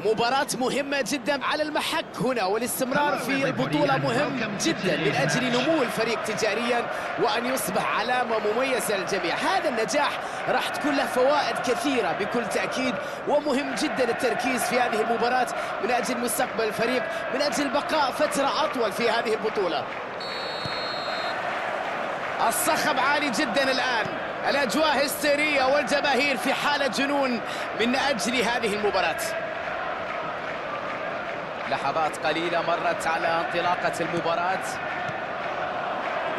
مباراة مهمة جدا على المحك هنا، والاستمرار في البطولة مهم جدا من أجل نمو الفريق تجاريا وأن يصبح علامة مميزة للجميع. هذا النجاح راح تكون له فوائد كثيرة بكل تأكيد، ومهم جدا التركيز في هذه المباراة من أجل مستقبل الفريق، من أجل بقاء فترة أطول في هذه البطولة. الصخب عالي جدا الآن، الأجواء هستيرية والجماهير في حالة جنون من أجل هذه المباراة. لحظات قليلة مرت على انطلاقة المباراة.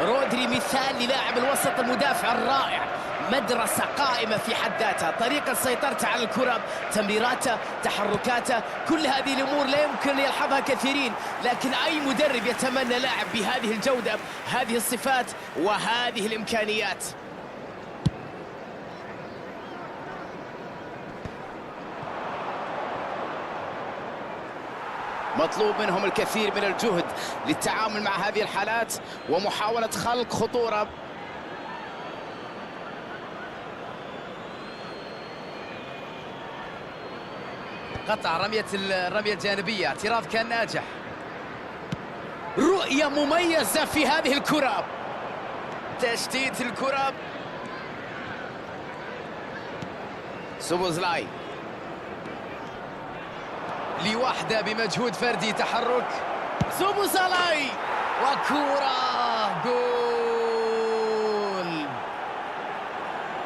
رودري مثال للاعب الوسط المدافع الرائع، مدرسة قائمة في حد ذاتها، طريقة سيطرته على الكرة، تمريراته، تحركاته، كل هذه الأمور لا يمكن أن يلحظها كثيرين، لكن أي مدرب يتمنى لاعب بهذه الجودة، هذه الصفات وهذه الإمكانيات. مطلوب منهم الكثير من الجهد للتعامل مع هذه الحالات ومحاولة خلق خطورة. قطع الرمية الجانبية، اعتراض كان ناجح. رؤية مميزة في هذه الكرة، تشتيت الكرة. سوبوزلاي لوحده بمجهود فردي، تحرك سوبوزلاي وكرة جول.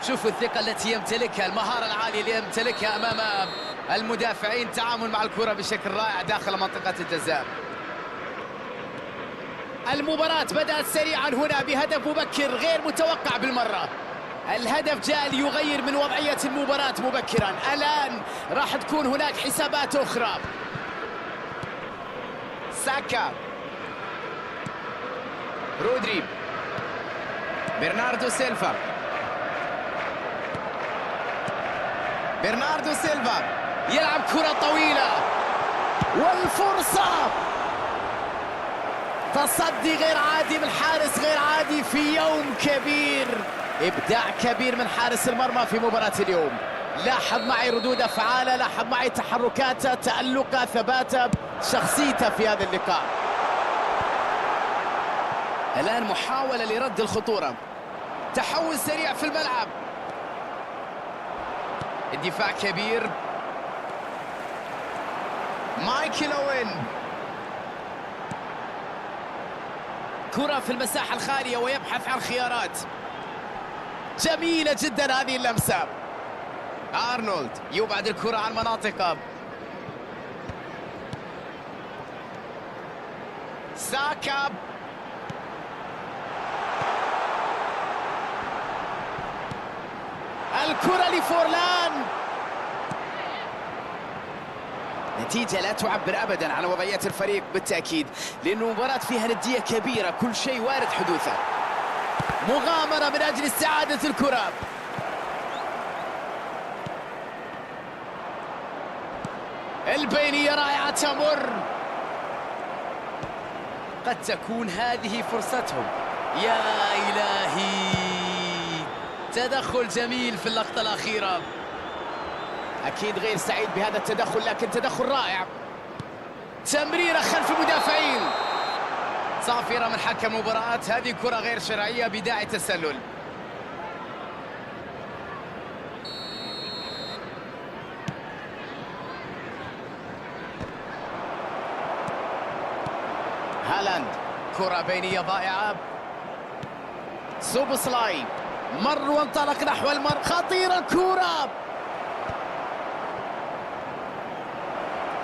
شوفوا الثقة التي يمتلكها، المهارة العالية اللي يمتلكها أمام المدافعين، التعامل مع الكرة بشكل رائع داخل منطقة الجزاء. المباراة بدأت سريعا هنا بهدف مبكر غير متوقع بالمرة. الهدف جاء ليغير من وضعية المباراة مبكرا. الآن راح تكون هناك حسابات أخرى. ساكا، رودري، برناردو سيلفا، يلعب كرة طويلة والفرصة، تصدي غير عادي من حارس غير عادي في يوم كبير، إبداع كبير من حارس المرمى في مباراة اليوم. لاحظ معي ردود أفعاله، لاحظ معي تحركاته، تألقه، ثباته، شخصيته في هذا اللقاء. الآن محاولة لرد الخطورة، تحول سريع في الملعب، الدفاع كبير. مايكل أوين، كرة في المساحة الخالية ويبحث عن خيارات. جميلة جدا هذه اللمسة. أرنولد يبعد الكرة عن مناطقه. ساكا، الكرة لفورلان. نتيجة لا تعبر أبدا عن وضعية الفريق بالتأكيد، لأن المباراة فيها ندية كبيرة، كل شيء وارد حدوثه. مغامرة من أجل استعادة الكرة. البينية رائعة تمر. قد تكون هذه فرصتهم. يا إلهي، تدخل جميل في اللقطة الأخيرة. أكيد غير سعيد بهذا التدخل، لكن تدخل رائع. تمريرة خلف المدافعين، صافرة من حكم المباراة. هذه كرة غير شرعية بداعي تسلل. هالاند، كرة بينية ضائعة. سوبوسلاي مر وانطلق نحو المر، خطيرة الكرة.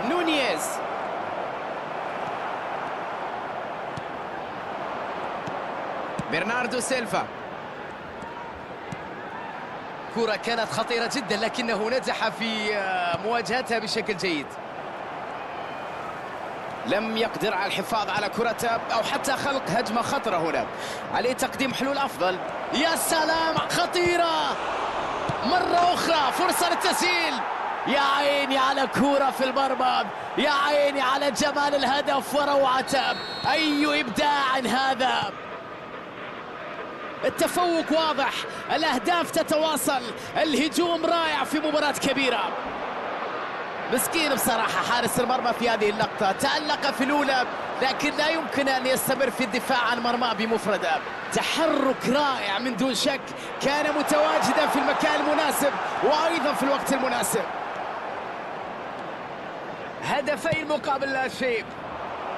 نونيز، برناردو سيلفا، كرة كانت خطيرة جدا لكنه نجح في مواجهتها بشكل جيد. لم يقدر على الحفاظ على كرته أو حتى خلق هجمة خطرة هنا. عليه تقديم حلول أفضل. يا سلام، خطيرة مرة أخرى، فرصة للتسجيل. يا عيني على كرة في المرمى، يا عيني على جمال الهدف وروعته. أي إبداع هذا. التفوق واضح، الأهداف تتواصل، الهجوم رائع في مباراة كبيرة. مسكين بصراحة حارس المرمى في هذه اللقطة، تألق في الأولى لكن لا يمكن أن يستمر في الدفاع عن مرماه بمفردة. تحرك رائع من دون شك، كان متواجدا في المكان المناسب وأيضا في الوقت المناسب. هدفين مقابل لا شيء،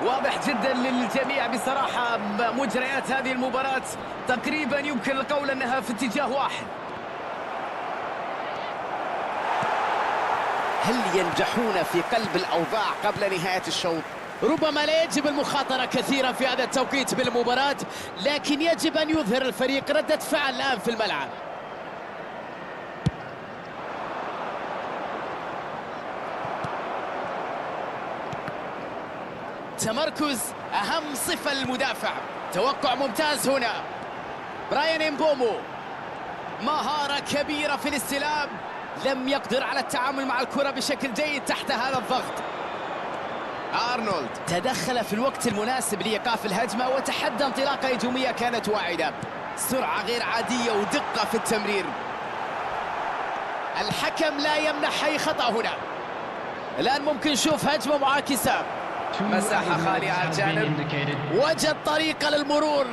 واضح جدا للجميع بصراحة. مجريات هذه المباراة تقريبا يمكن القول أنها في اتجاه واحد. هل ينجحون في قلب الأوضاع قبل نهاية الشوط؟ ربما لا يجب المخاطرة كثيرا في هذا التوقيت بالمباراة، لكن يجب أن يظهر الفريق ردة فعل الآن في الملعب. تمركز أهم صفة للمدافع، توقع ممتاز هنا. براين إمبومو مهارة كبيرة في الاستلام، لم يقدر على التعامل مع الكرة بشكل جيد تحت هذا الضغط. أرنولد تدخل في الوقت المناسب لإيقاف الهجمة وتحدى انطلاقة هجومية كانت واعدة. سرعة غير عادية ودقة في التمرير. الحكم لا يمنح أي خطأ هنا. الآن ممكن نشوف هجمة معاكسة، مساحة خالية على الجانب، وجد طريقة للمرور.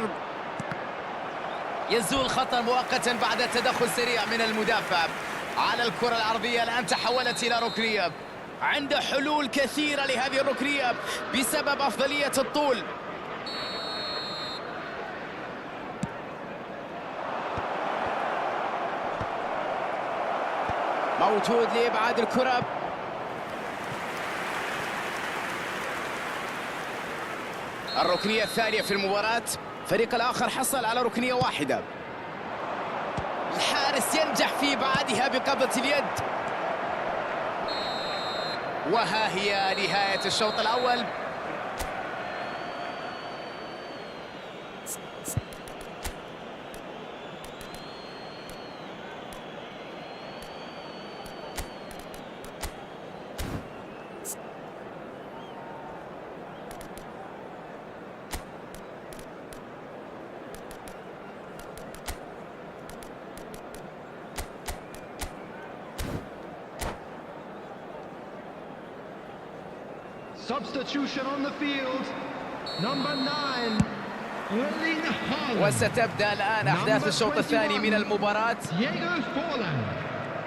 يزول خطر مؤقتا بعد تدخل سريع من المدافع على الكرة العرضية. الآن تحولت إلى ركنية، عنده حلول كثيرة لهذه الركنية بسبب أفضلية الطول. موجود لإبعاد الكرة. الركنية الثانية في المباراة، الفريق الآخر حصل على ركنية واحدة. الحارس ينجح في إبعادها بقبضة اليد. وها هي نهاية الشوط الأول. Substitution on the field. Number 9. وستبدأ الآن أحداث الشوط الثاني من المباراة.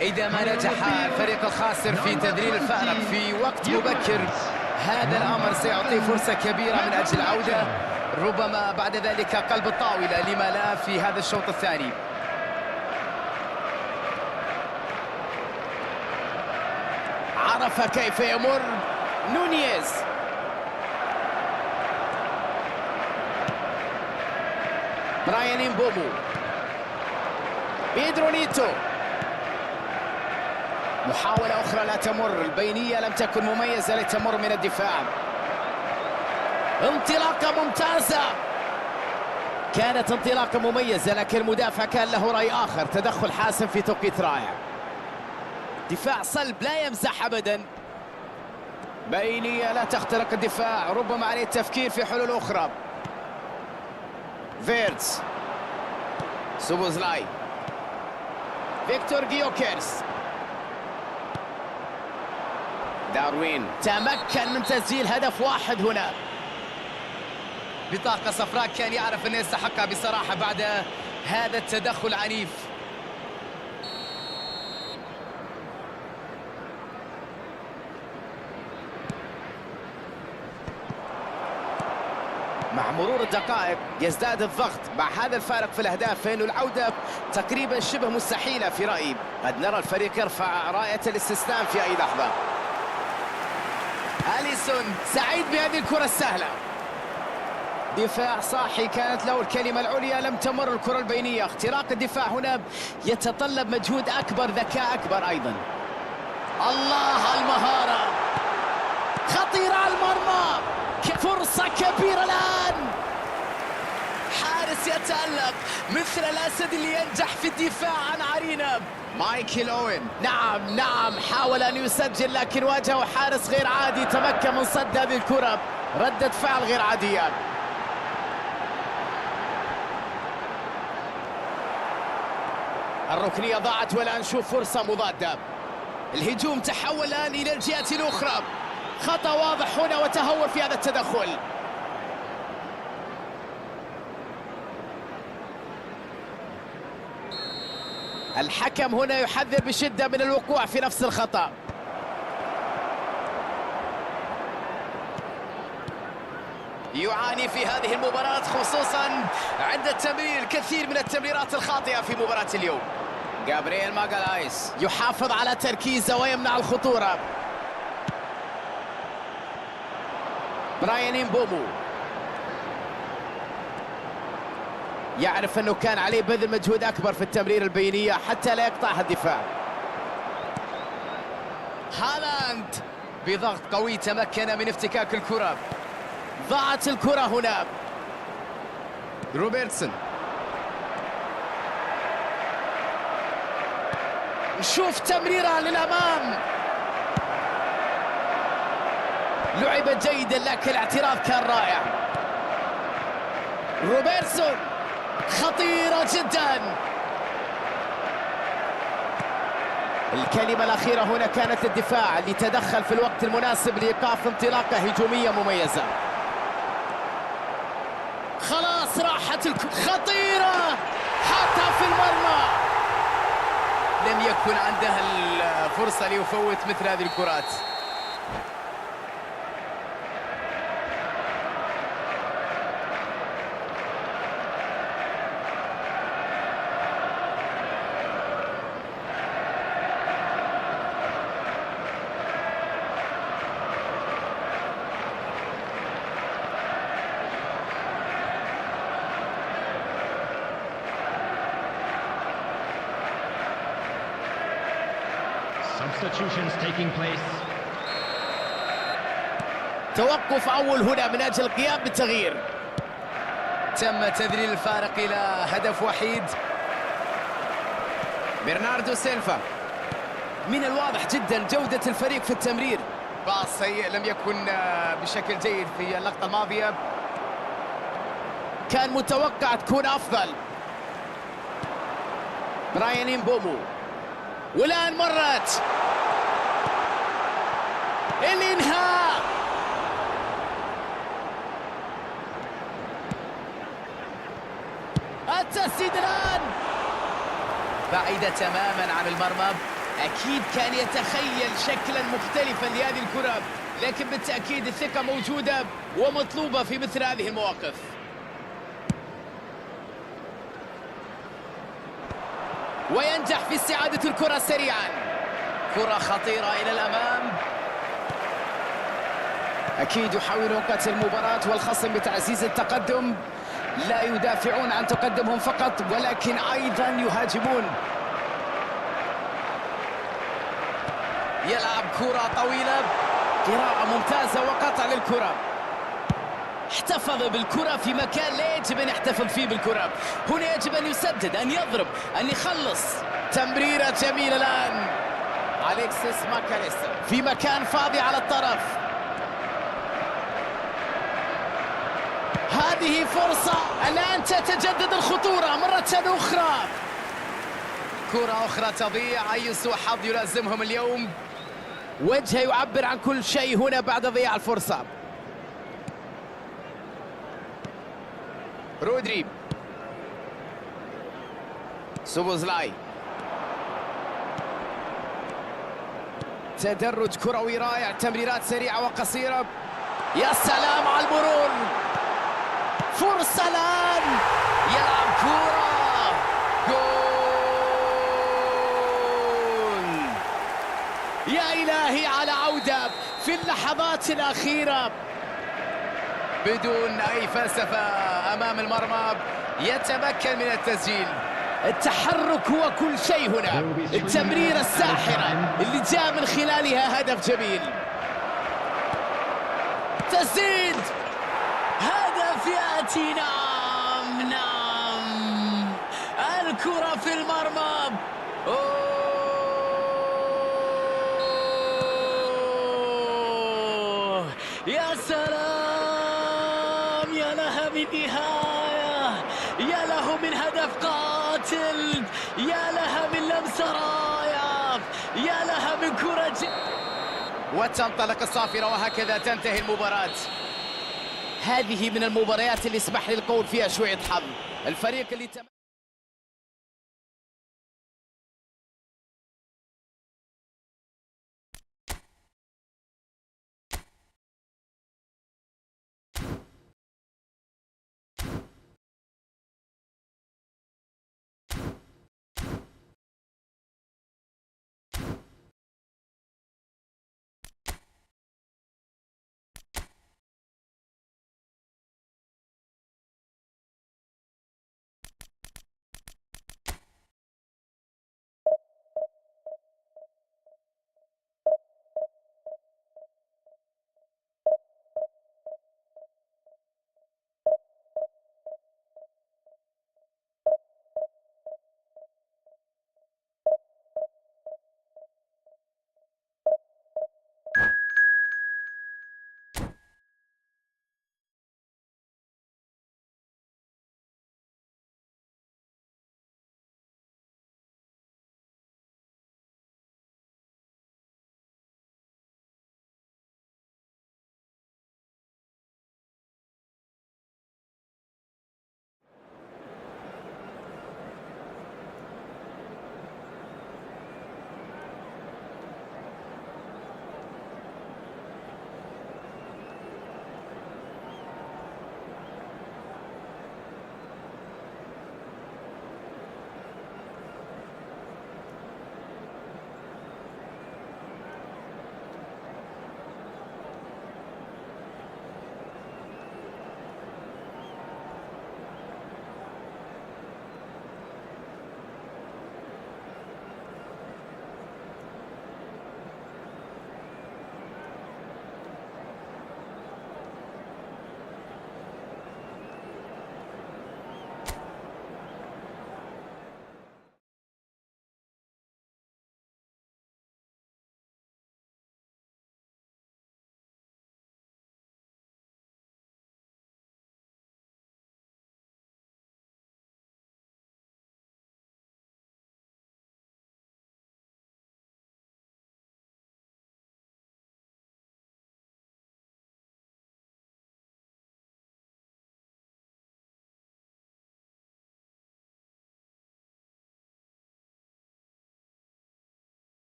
إذا ما نجح الفريق الخاسر في تدريب الفارق في وقت مبكر، هذا الأمر سيعطيه فرصة كبيرة من أجل العودة، ربما بعد ذلك قلب الطاولة لما لا في هذا الشوط الثاني. عرف كيف يمر نونيز. براين إمبومو، بيدرو نيتو، محاولة أخرى لا تمر، البينية لم تكن مميزة لتمر من الدفاع. انطلاقة ممتازة، كانت انطلاقة مميزة لكن المدافع كان له رأي آخر. تدخل حاسم في توقيت رائع. دفاع صلب لا يمزح أبدا. بينية لا تخترق الدفاع، ربما عليه التفكير في حلول أخرى. فيرتس، سوبوزلاي، فيكتور جيوكيرس، داروين تمكن من تسجيل هدف واحد هنا. بطاقة صفراء كان يعرف أنه يستحقها بصراحة بعد هذا التدخل العنيف. مع مرور الدقائق يزداد الضغط مع هذا الفارق في الأهداف، فإنه العودة تقريبا شبه مستحيلة في رأيي. قد نرى الفريق يرفع راية الاستسلام في أي لحظة. أليسون سعيد بهذه الكرة السهلة. دفاع صاحي كانت له الكلمة العليا، لم تمر الكرة البينية. اختراق الدفاع هنا يتطلب مجهود أكبر، ذكاء أكبر أيضا. الله المهارة خطيرة على المرمى، فرصة كبيرة الآن. حارس يتألق مثل الأسد اللي ينجح في الدفاع عن عرينة. مايكل أوين، نعم حاول أن يسجل لكن واجهه حارس غير عادي، تمكن من صد هذه الكرة. ردة فعل غير عادية. الركنية ضاعت والآن نشوف فرصة مضادة. الهجوم تحول الآن إلى الجهة الأخرى. خطأ واضح هنا وتهور في هذا التدخل. الحكم هنا يحذر بشدة من الوقوع في نفس الخطأ. يعاني في هذه المباراة خصوصا عند التمرير الكثير من التمريرات الخاطئة في مباراة اليوم. جابرييل ماغالايس يحافظ على تركيزه ويمنع الخطورة. براين مبومو يعرف أنه كان عليه بذل مجهود أكبر في التمرير البينية حتى لا يقطعها الدفاع. هالاند بضغط قوي تمكن من افتكاك الكرة. ضاعت الكرة هنا. روبرتسون نشوف تمريرة للأمام. لعبت جيدا لكن الاعتراض كان رائع. روبرتسون خطيرة جدا. الكلمة الأخيرة هنا كانت للدفاع اللي تدخل في الوقت المناسب لإيقاف انطلاقة هجومية مميزة. خلاص راحت خطيرة حتى في المرمى. لم يكن عندها الفرصة ليفوت مثل هذه الكرات. Substitutions taking place. توقف أول هنا من أجل القيام بالتغيير. تم تذليل الفارق إلى هدف وحيد. برناردو سيلفا من الواضح جدا جودة الفريق في التمرير. باص سيء لم يكن بشكل جيد في اللقطة الماضية. كان متوقع تكون أفضل. براين مبومو والآن مرت الإنهاء. التسديد الآن بعيدة تماما عن المرمى. أكيد كان يتخيل شكلا مختلفا لهذه الكرة، لكن بالتأكيد الثقة موجودة ومطلوبة في مثل هذه المواقف. وينجح في استعادة الكرة سريعا. كرة خطيرة إلى الأمام. أكيد يحاولون قتل المباراة والخصم بتعزيز التقدم. لا يدافعون عن تقدمهم فقط ولكن أيضا يهاجمون. يلعب كرة طويلة. قراءة ممتازة وقطع للكرة. احتفظ بالكرة في مكان لا يجب أن يحتفظ فيه بالكرة. هنا يجب أن يسدد، أن يضرب، أن يخلص. تمريرة جميلة الآن. أليكسيس ماكاليستر في مكان فاضي على الطرف. هذه فرصة الآن تتجدد الخطورة مرة أخرى. كرة أخرى تضيع. أي سوء حظ يلازمهم اليوم. وجهه يعبر عن كل شيء هنا بعد ضياع الفرصة. رودري سوبوزلاي. تدرج كروي رائع. تمريرات سريعة وقصيرة. يا سلام على المرور. فرصة الآن. يلعب كرة جول. يا إلهي على عودة في اللحظات الأخيرة بدون أي فلسفة أمام المرمى. يتمكن من التسجيل. التحرك هو كل شيء هنا. التمريرة الساحرة اللي جاء من خلالها هدف جميل. تسديد. هدف يأتي. نعم نعم. الكرة في المرمى. أوه. يا سلام. يا لها من نهاية. يا له من هدف قاتل. يا لها من لمسة رائعة. يا لها من من كرة وتنطلق الصافرة، وهكذا تنتهي المباراة. هذه من المباريات اللي اسمح لي القول فيها شوية حظ. الفريق اللي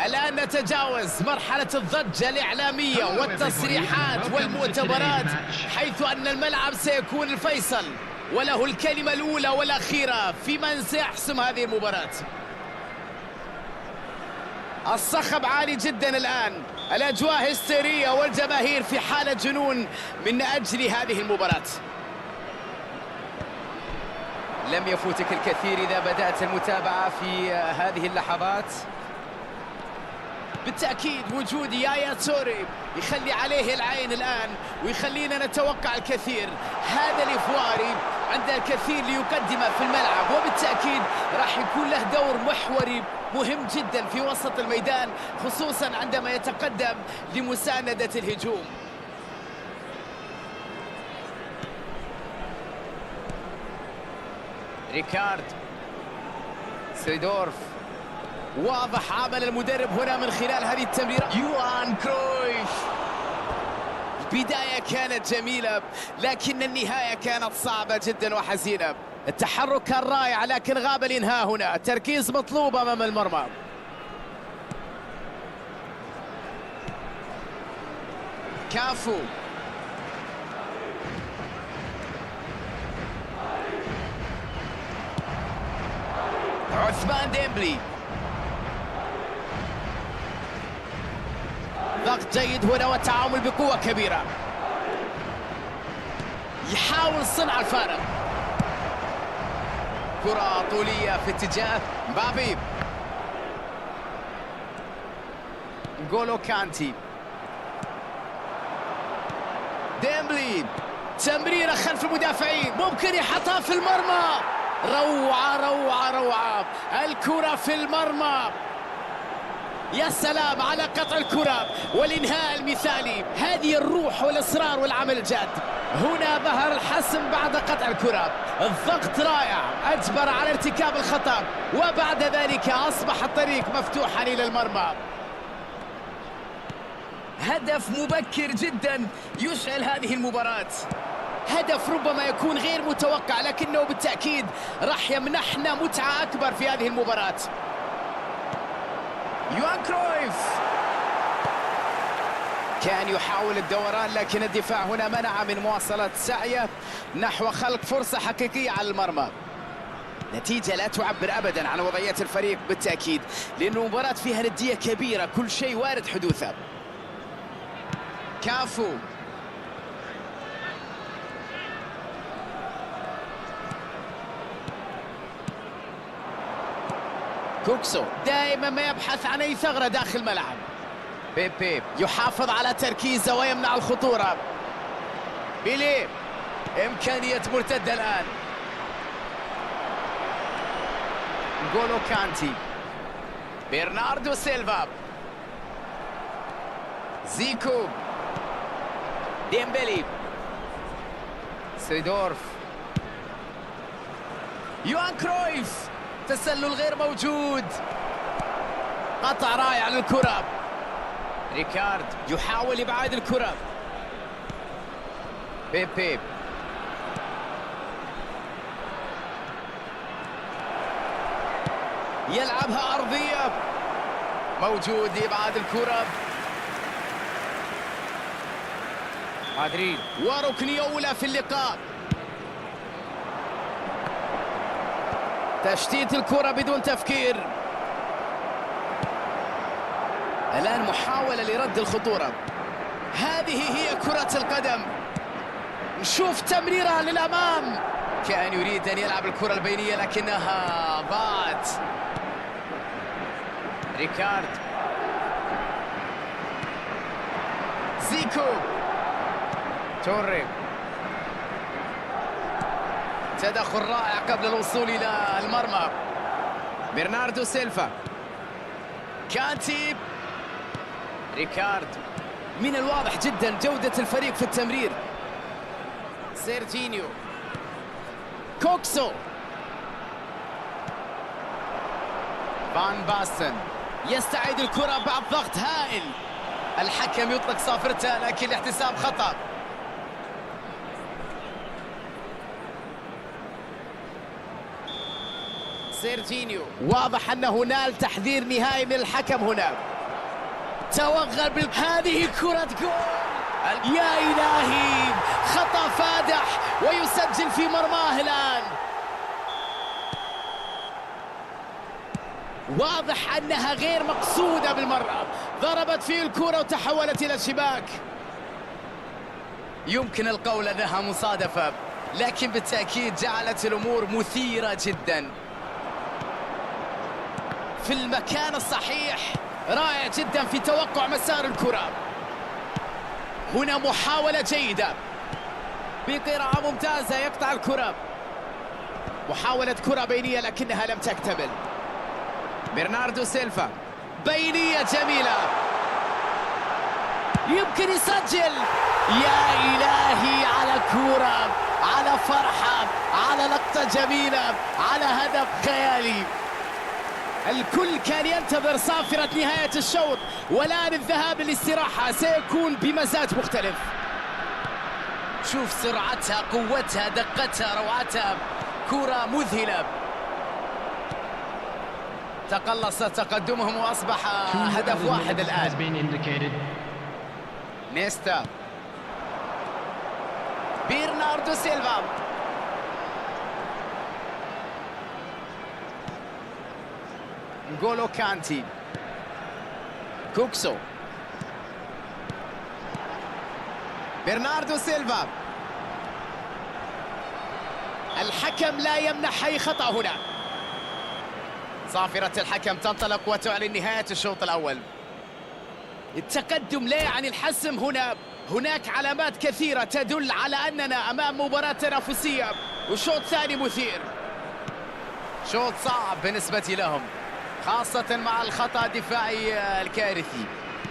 الآن نتجاوز مرحلة الضجة الإعلامية والتصريحات والمؤتمرات، حيث أن الملعب سيكون الفيصل وله الكلمة الأولى والأخيرة في من سيحسم هذه المباراة. الصخب عالي جدا الآن، الأجواء هستيرية والجماهير في حالة جنون من أجل هذه المباراة. لم يفوتك الكثير إذا بدأت المتابعة في هذه اللحظات. بالتأكيد وجود يايا توري يخلي عليه العين الآن ويخلينا نتوقع الكثير. هذا الإفواري عنده الكثير ليقدمه في الملعب، وبالتأكيد راح يكون له دور محوري مهم جدا في وسط الميدان، خصوصا عندما يتقدم لمساندة الهجوم. ريكارد سيدورف واضح عمل المدرب هنا من خلال هذه التمريرة. يوهان كرويف. البداية كانت جميلة لكن النهاية كانت صعبة جدا وحزينة. التحرك كان رائع لكن غاب الإنهاء هنا. تركيز مطلوب أمام المرمى. كافو. عثمان ديمبلي. ضغط جيد هنا والتعامل بقوة كبيرة. يحاول صنع الفارق. كرة طولية في اتجاه مبابي. نقولو كانتي. ديمبلي. تمريرة خلف المدافعين ممكن يحطها في المرمى. روعة روعة روعة. الكرة في المرمى. يا سلام على قطع الكرة والإنهاء المثالي. هذه الروح والإصرار والعمل الجاد. هنا ظهر الحسم بعد قطع الكرة. الضغط رائع أجبر على ارتكاب الخطأ وبعد ذلك أصبح الطريق مفتوحا إلى المرمى. هدف مبكر جدا يشعل هذه المباراة. هدف ربما يكون غير متوقع لكنه بالتأكيد راح يمنحنا متعة أكبر في هذه المباراة. يوهان كرويف كان يحاول الدوران لكن الدفاع هنا منع من مواصلة سعيه نحو خلق فرصة حقيقية على المرمى. نتيجة لا تعبر أبدا عن وضعية الفريق بالتأكيد لأنه مباراة فيها ندية كبيرة كل شيء وارد حدوثه. كافو. كوكسو دائما ما يبحث عن أي ثغرة داخل الملعب. بيبي يحافظ على تركيزه ويمنع الخطورة. بيلي إمكانية مرتدة الآن. نقولو كانتي. برناردو سيلفا. زيكو. ديمبلي. سيدورف. يوهان كرويف. تسلل غير موجود. قطع رائع للكرة. ريكارد يحاول إبعاد الكرة. بيبي يلعبها أرضية. موجود إبعاد الكرة. مدريد وركنية أولى في اللقاء. تشتيت الكرة بدون تفكير. الآن محاولة لرد الخطورة. هذه هي كرة القدم. نشوف تمريرها للأمام. كان يريد أن يلعب الكرة البينية لكنها ضاعت. ريكارد. زيكو. توري. تدخل رائع قبل الوصول إلى المرمى. برناردو سيلفا. كانتي. ريكارد. من الواضح جدا جودة الفريق في التمرير. سيرجينيو. كوكسو. فان باستن يستعيد الكرة بعد ضغط هائل. الحكم يطلق صافرته لكن الاحتساب خطأ. سيرجينيو واضح أنه نال تحذير نهائي من الحكم هنا. توغل هذه كرة جول. يا إلهي خطأ فادح ويسجل في مرماه الآن. واضح أنها غير مقصودة بالمرة. ضربت فيه الكرة وتحولت إلى الشباك. يمكن القول أنها مصادفة لكن بالتأكيد جعلت الأمور مثيرة جدا. في المكان الصحيح. رائع جدا في توقع مسار الكرة. هنا محاولة جيدة بقراءة ممتازة. يقطع الكرة. محاولة كرة بينية لكنها لم تكتمل. برناردو سيلفا. بينية جميلة. يمكن يسجل. يا إلهي على كرة، على فرحة، على لقطة جميلة، على هدف خيالي. الكل كان ينتظر صافرة نهاية الشوط، والآن الذهاب للاستراحة سيكون بمزاج مختلف. شوف سرعتها، قوتها، دقتها، روعتها، كرة مذهلة. تقلص تقدمهم وأصبح هدف واحد الآن. نيستا، برناردو سيلفا، نغولو كانتي، كوكسو، برناردو سيلفا. الحكم لا يمنح أي خطأ هنا. صافرة الحكم تنطلق وتعلن نهاية الشوط الأول. التقدم لا يعني الحسم هنا. هناك علامات كثيرة تدل على أننا أمام مباراة تنافسية وشوط ثاني مثير. شوط صعب بالنسبة لهم، خاصة مع الخطأ الدفاعي الكارثي.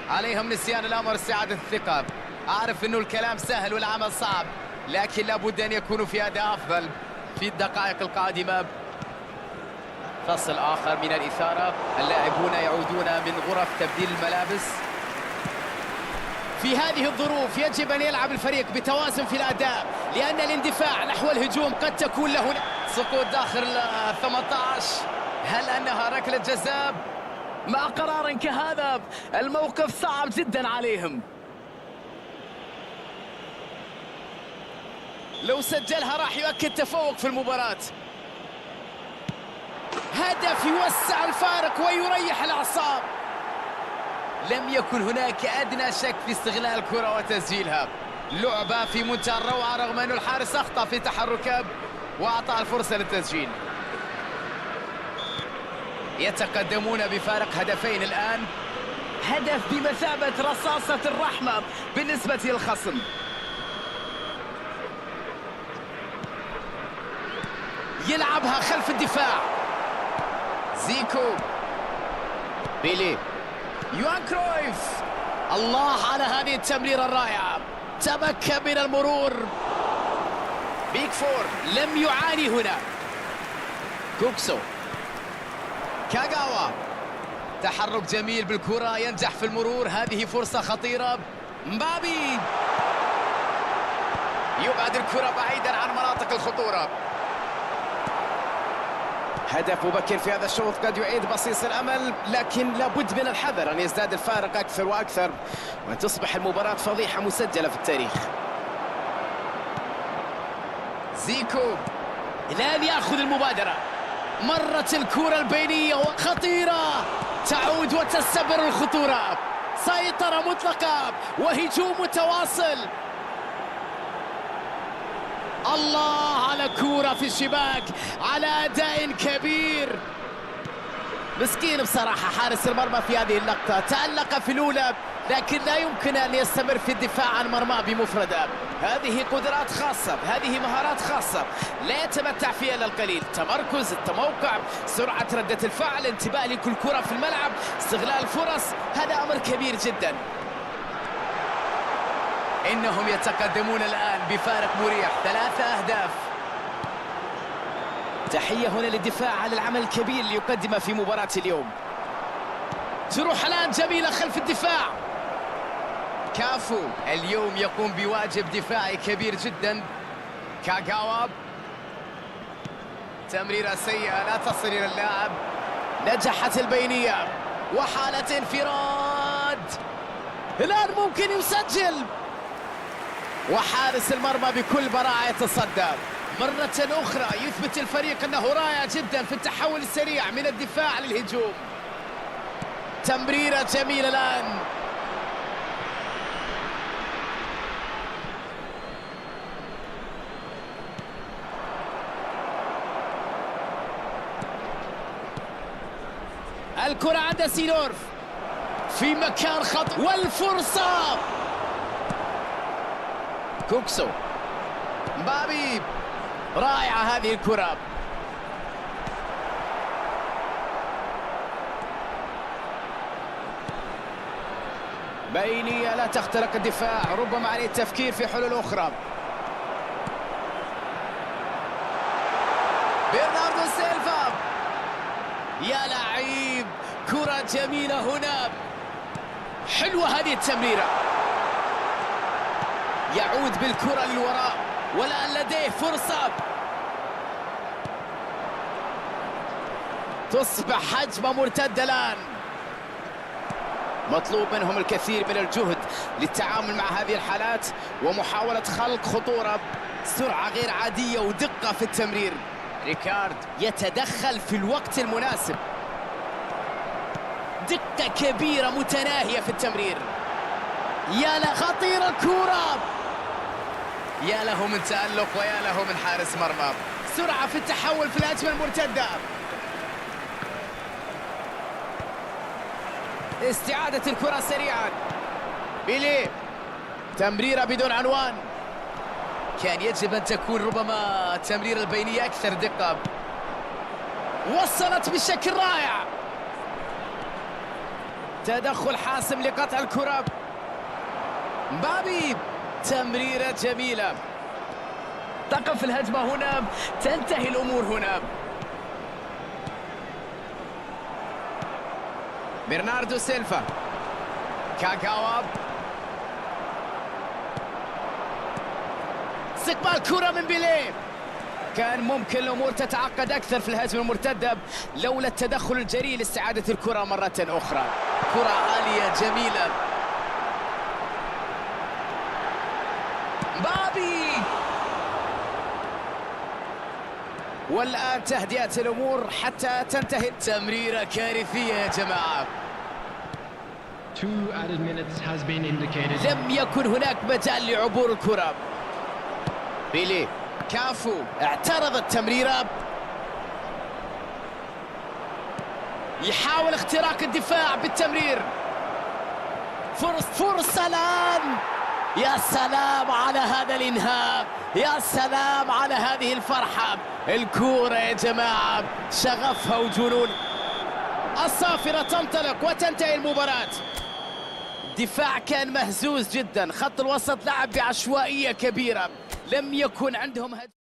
عليهم نسيان الأمر، استعادة الثقة. أعرف أنه الكلام سهل والعمل صعب، لكن لابد أن يكونوا في أداء أفضل في الدقائق القادمة. فصل آخر من الإثارة، اللاعبون يعودون من غرف تبديل الملابس. في هذه الظروف يجب أن يلعب الفريق بتوازن في الأداء، لأن الاندفاع نحو الهجوم قد تكون له سقوط داخل 18. هل أنها ركلة جزاء؟ مع قرار كهذا الموقف صعب جدا عليهم. لو سجلها راح يؤكد تفوق في المباراة. هدف يوسع الفارق ويريح الأعصاب. لم يكن هناك أدنى شك في استغلال الكرة وتسجيلها. لعبة في منتهى الروعة رغم أن الحارس أخطأ في تحركه وأعطى الفرصة للتسجيل. يتقدمون بفارق هدفين الآن. هدف بمثابة رصاصة الرحمة بالنسبة للخصم. يلعبها خلف الدفاع. زيكو، بيلي، يوان كرويف. الله على هذه التمريرة الرائعة، تمكن من المرور. بيكفورد لم يعاني هنا. كوكسو، كاغاوا، تحرك جميل بالكرة، ينجح في المرور. هذه فرصة خطيرة. مبابي يبعد الكرة بعيدا عن مناطق الخطورة. هدف مبكر في هذا الشوط قد يعيد بصيص الأمل، لكن لابد من الحذر أن يزداد الفارق أكثر وأكثر وأن تصبح المباراة فضيحة مسجلة في التاريخ. زيكو الآن يأخذ المبادرة. مرت الكرة البينية خطيرة، تعود وتستمر الخطورة. سيطرة مطلقة وهجوم متواصل. الله على كرة في الشباك، على أداء كبير. مسكين بصراحة حارس المرمى في هذه اللقطة، تألق في الأولى لكن لا يمكن أن يستمر في الدفاع عن مرماه بمفردة. هذه قدرات خاصة، هذه مهارات خاصة لا يتمتع فيها إلا القليل. تمركز، التموقع، سرعة ردة الفعل، انتباه لكل كرة في الملعب، استغلال الفرص، هذا أمر كبير جدا. إنهم يتقدمون الآن بفارق مريح، 3 أهداف. تحية هنا للدفاع على العمل الكبير اللي يقدمه في مباراة اليوم. تروح الآن جميلة خلف الدفاع. كافو اليوم يقوم بواجب دفاعي كبير جدا. كاغاوا، تمريرة سيئة لا تصل إلى اللاعب. نجحت البينية وحالة انفراد. الآن ممكن يسجل، وحارس المرمى بكل براعة يتصدى. مرة أخرى يثبت الفريق أنه رائع جدا في التحول السريع من الدفاع للهجوم. تمريرة جميلة الآن. الكرة عند سيدورف في مكان خطأ والفرصة. كوكسو، مبابي، رائعة هذه الكرة. بينية لا تخترق الدفاع، ربما عليه التفكير في حلول أخرى. برناردو سيلفا، يا لعيب، كرة جميلة هنا، حلوة هذه التمريرة، يعود بالكرة للوراء والآن لديه فرصة، تصبح هجمة مرتدة الآن. مطلوب منهم الكثير من الجهد للتعامل مع هذه الحالات ومحاولة خلق خطورة، سرعة غير عادية ودقة في التمرير. ريكارد يتدخل في الوقت المناسب، دقة كبيرة متناهية في التمرير. يا له خطيرة الكرة، يا له من تألق ويا له من حارس مرمى، سرعة في التحول في الهجمة المرتدة. استعادة الكرة سريعا، بيلي، تمريرة بدون عنوان، كان يجب أن تكون ربما التمريرة البينية أكثر دقة، وصلت بشكل رائع، تدخل حاسم لقطع الكرة. مبابي، تمريرة جميلة، تقف الهجمة هنا، تنتهي الأمور هنا. برناردو سيلفا، كاكاوا، استقبال كرة من بيلي، كان ممكن الأمور تتعقد أكثر في الهجمة المرتدة لولا التدخل الجريء لاستعادة الكرة مرة أخرى. كرة عالية جميلة، مبابي، والآن تهدئة الأمور حتى تنتهي. تمريرة كارثية يا جماعة، 2 added minutes has been indicated. لم يكن هناك مجال لعبور الكرة. بيلي، كافو، اعترض التمريرة، يحاول اختراق الدفاع بالتمرير، فرصة الآن، يا سلام على هذا الإنهاء، يا سلام على هذه الفرحة. الكرة يا جماعة شغفها وجنون، الصافرة تنطلق وتنتهي المباراة. الدفاع كان مهزوز جدا، خط الوسط لعب بعشوائية كبيرة، لم يكن عندهم هدف.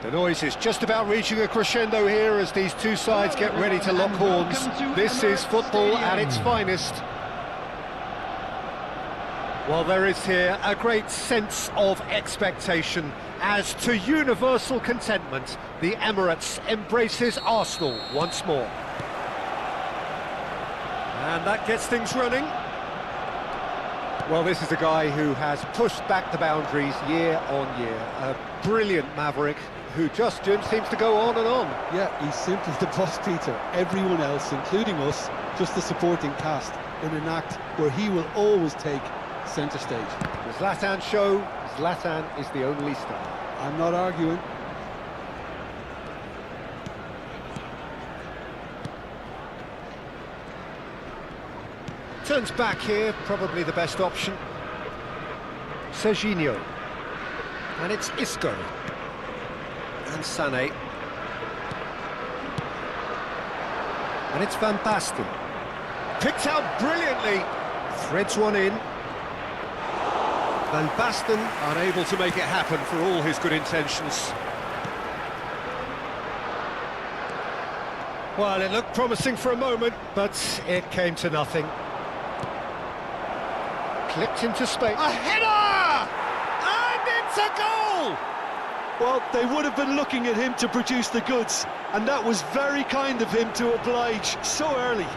The noise is just about reaching a crescendo here as these two sides get ready to lock horns. This is football at its finest. Well, there is here a great sense of expectation as to universal contentment. The Emirates embraces Arsenal once more. And that gets things running. Well, this is a guy who has pushed back the boundaries year on year. A brilliant maverick who just seems to go on and on. Yeah, he's simply the boss, Peter. Everyone else, including us, just the supporting cast in an act where he will always take centre stage. The Zlatan show, Zlatan is the only star. I'm not arguing. Turns back here, probably the best option. Serginho. And it's Isco. And Sané. And it's Van Basten. Picked out brilliantly. Threads one in. Van Basten unable to make it happen for all his good intentions. Well, it looked promising for a moment, but it came to nothing. Clipped into space. A header! And it's a goal! Well, they would have been looking at him to produce the goods, and that was very kind of him to oblige so early.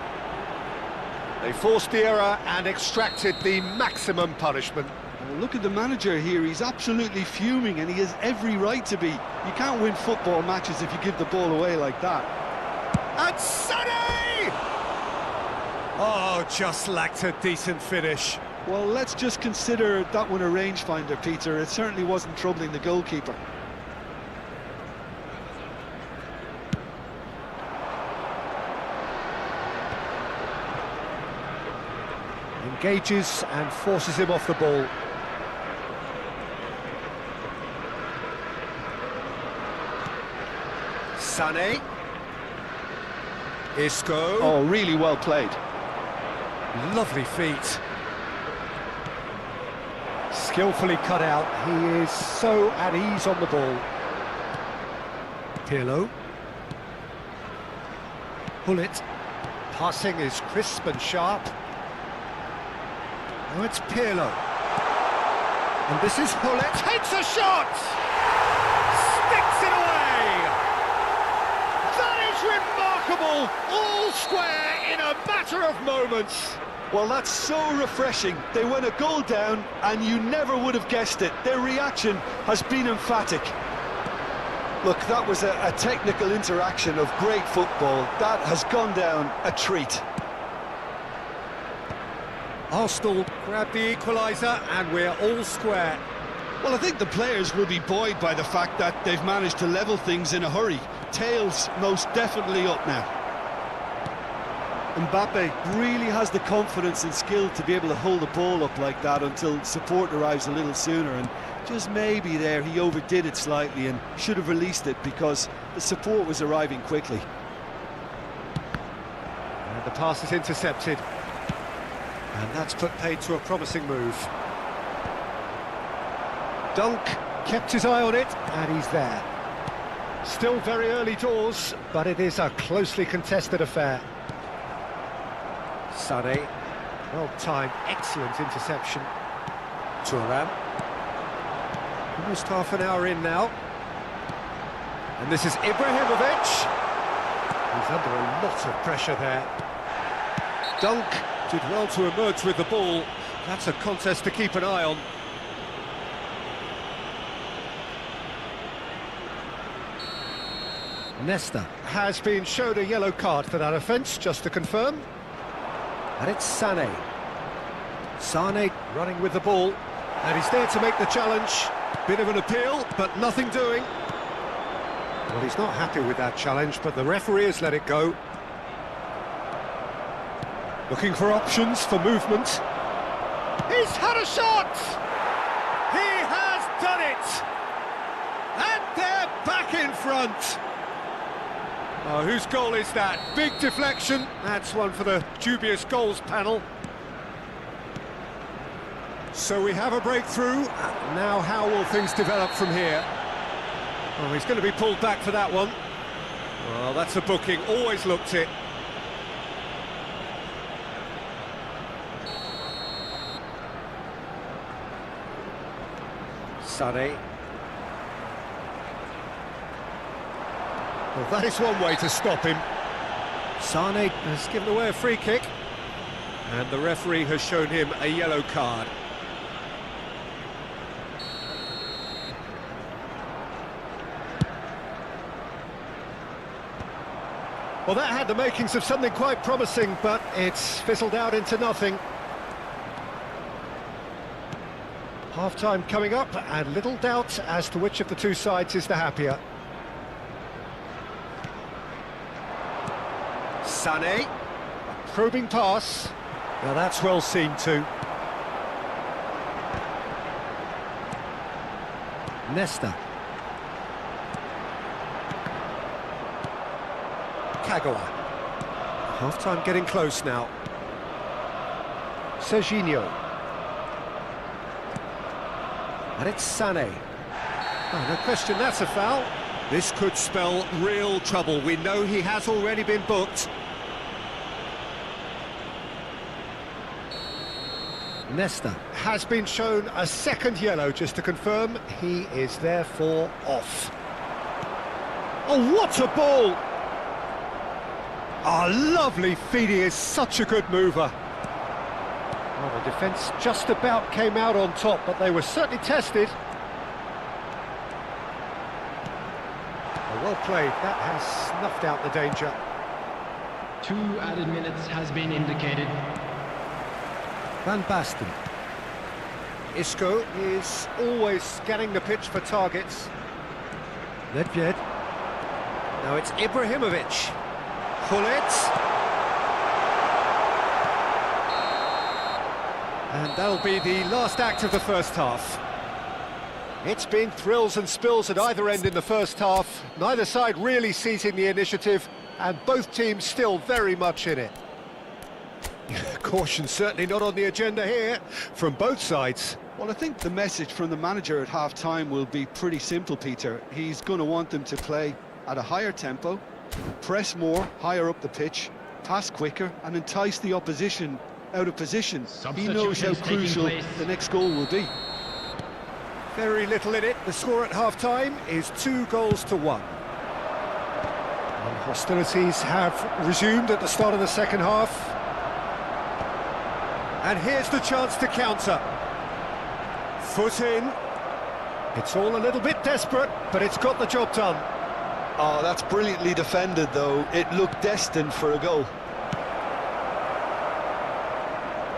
They forced the error and extracted the maximum punishment. Well, look at the manager here, he's absolutely fuming, and he has every right to be. You can't win football matches if you give the ball away like that. And Sané! Oh, just lacked a decent finish. Well, let's just consider that one a rangefinder, Peter. It certainly wasn't troubling the goalkeeper. Engages and forces him off the ball. Sané. Isco. Oh, really well played. Lovely feet. Skillfully cut out. He is so at ease on the ball. Pirlo. Bullet. Passing is crisp and sharp. Now it's Pirlo. And this is Bullet. Takes a shot! Sticks it away! That is remarkable! All square in a matter of moments. Well, that's so refreshing. They went a goal down, and you never would have guessed it. Their reaction has been emphatic. Look, that was a technical interaction of great football. That has gone down a treat. Arsenal grab the equaliser, and we're all square. Well, I think the players will be buoyed by the fact that they've managed to level things in a hurry. Tails most definitely up now. Mbappe really has the confidence and skill to be able to hold the ball up like that until support arrives a little sooner, and just maybe there he overdid it slightly and should have released it because the support was arriving quickly. And the pass is intercepted, and that's put paid to a promising move. Dunk kept his eye on it, and he's there. Still very early doors, but it is a closely contested affair. Sané, well-timed, excellent interception. Thuram. Almost half an hour in now. And this is Ibrahimovic. He's under a lot of pressure there. Dunk did well to emerge with the ball. That's a contest to keep an eye on. Nesta has been showed a yellow card for that offence, just to confirm. And it's Sané. Sané running with the ball, and he's there to make the challenge. Bit of an appeal, but nothing doing. Well, he's not happy with that challenge, but the referee has let it go. Looking for options for movement. He's had a shot! He has done it! And they're back in front! Oh, whose goal is that? Big deflection. That's one for the dubious goals panel. So we have a breakthrough. Now how will things develop from here? Oh, he's going to be pulled back for that one. Well, that's a booking, always looked it. Sané. Well, that is one way to stop him. Sané has given away a free kick, and the referee has shown him a yellow card. Well, that had the makings of something quite promising, but it's fizzled out into nothing. Half-time coming up, and little doubt as to which of the two sides is the happier. Sané, a probing pass. Now that's well seen too. Nesta. Kagawa. Half-time getting close now. Serginho. And it's Sané. Oh, no question, that's a foul. This could spell real trouble. We know he has already been booked. Nesta has been shown a second yellow, just to confirm he is therefore off. Oh, what a ball! Oh, lovely feed, he is such a good mover. Well, the defence just about came out on top, but they were certainly tested. Well played, that has snuffed out the danger. 2 added minutes has been indicated. Van Basten. Isco is always scanning the pitch for targets. Nedved. Now it's Ibrahimovic. Hullet. And that'll be the last act of the first half. It's been thrills and spills at either end in the first half. Neither side really seizing the initiative, and both teams still very much in it. Caution certainly not on the agenda here from both sides. Well, I think the message from the manager at half-time will be pretty simple, Peter. He's going to want them to play at a higher tempo, press more, higher up the pitch, pass quicker, and entice the opposition out of position. He knows how crucial the next goal will be. Very little in it. The score at half-time is 2-1. And hostilities have resumed at the start of the second half. And here's the chance to counter. Foot in. It's all a little bit desperate, but it's got the job done. Oh, that's brilliantly defended, though. It looked destined for a goal.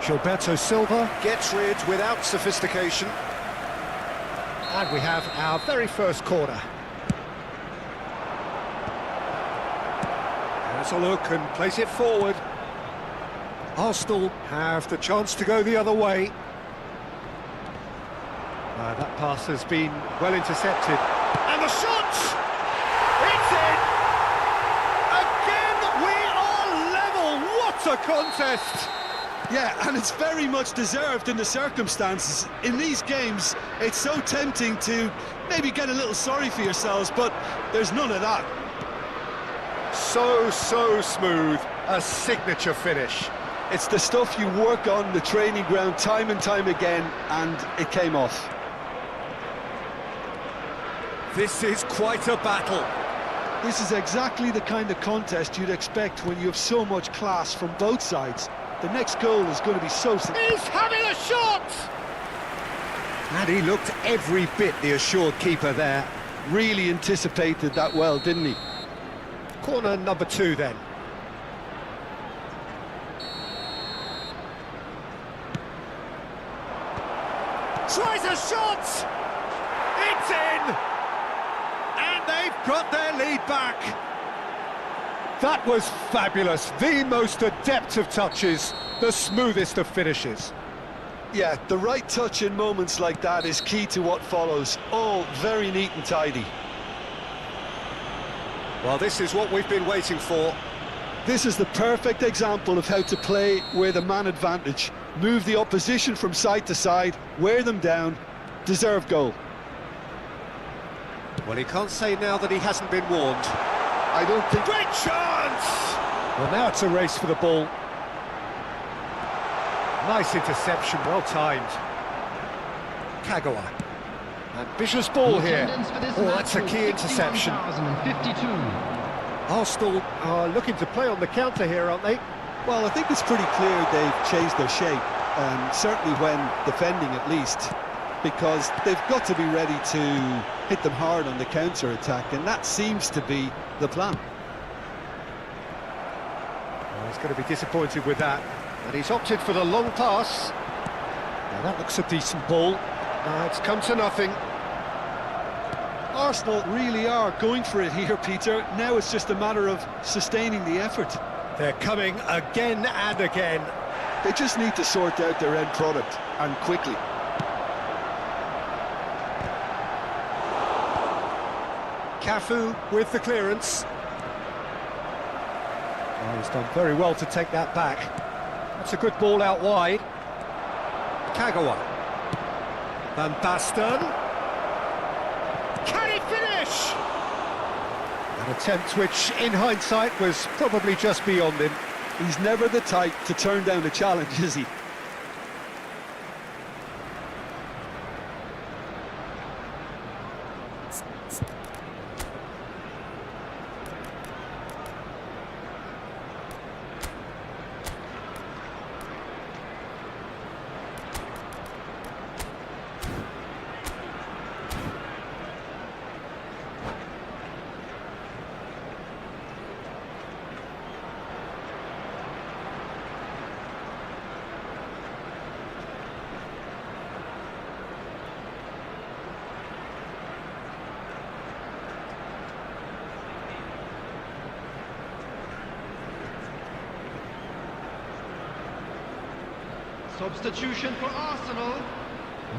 Gilberto Silva gets rid without sophistication. And we have our very first corner. Has a look and plays it forward. Arsenal have the chance to go the other way. That pass has been well intercepted. And the shot! It's in! Again, we are level! What a contest! Yeah, and it's very much deserved in the circumstances. In these games, it's so tempting to maybe get a little sorry for yourselves, but there's none of that. So smooth. A signature finish. It's the stuff you work on the training ground time and time again, and it came off. This is quite a battle. This is exactly the kind of contest you'd expect when you have so much class from both sides. The next goal is going to be so... He's having a shot! And he looked every bit the assured keeper there. Really anticipated that well, didn't he? Corner number 2 then. Tries a shot! It's in! And they've got their lead back. That was fabulous. The most adept of touches, the smoothest of finishes. Yeah, the right touch in moments like that is key to what follows. All very neat and tidy. Well, this is what we've been waiting for. This is the perfect example of how to play with a man advantage. Move the opposition from side to side, wear them down, deserve goal. Well, he can't say now that he hasn't been warned. I don't think... Great chance! Well, now it's a race for the ball. Nice interception, well timed. Kagawa. Ambitious ball here. Oh, that's a key interception. Arsenal are looking to play on the counter here, aren't they? Well, I think it's pretty clear they've changed their shape, certainly when defending at least, because they've got to be ready to hit them hard on the counter-attack, and that seems to be the plan. Well, he's going to be disappointed with that, and he's opted for the long pass. Now that looks a decent ball. It's come to nothing. Arsenal really are going for it here, Peter. Now it's just a matter of sustaining the effort. They're coming again and again. They just need to sort out their end product, and quickly. Cafu with the clearance. Oh, he's done very well to take that back. That's a good ball out wide. Kagawa. Van Basten. Can he finish? An attempt which, in hindsight, was probably just beyond him. He's never the type to turn down a challenge, is he? Substitution for Arsenal,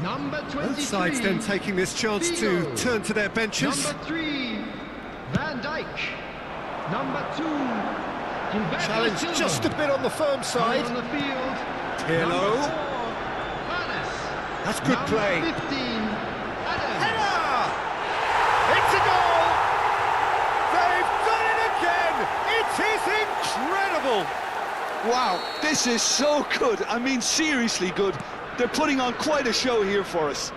number 23. Both sides then taking this chance to turn to their benches. Number 3, Van Dijk. Number 2, Challenge just a bit on the firm side. on the field. Pirlo. Number 4, Vanes. That's good Number play. 15, Adams. Header! It's a goal! They've done it again! It is incredible! Wow, this is so good. I mean, seriously good. They're putting on quite a show here for us.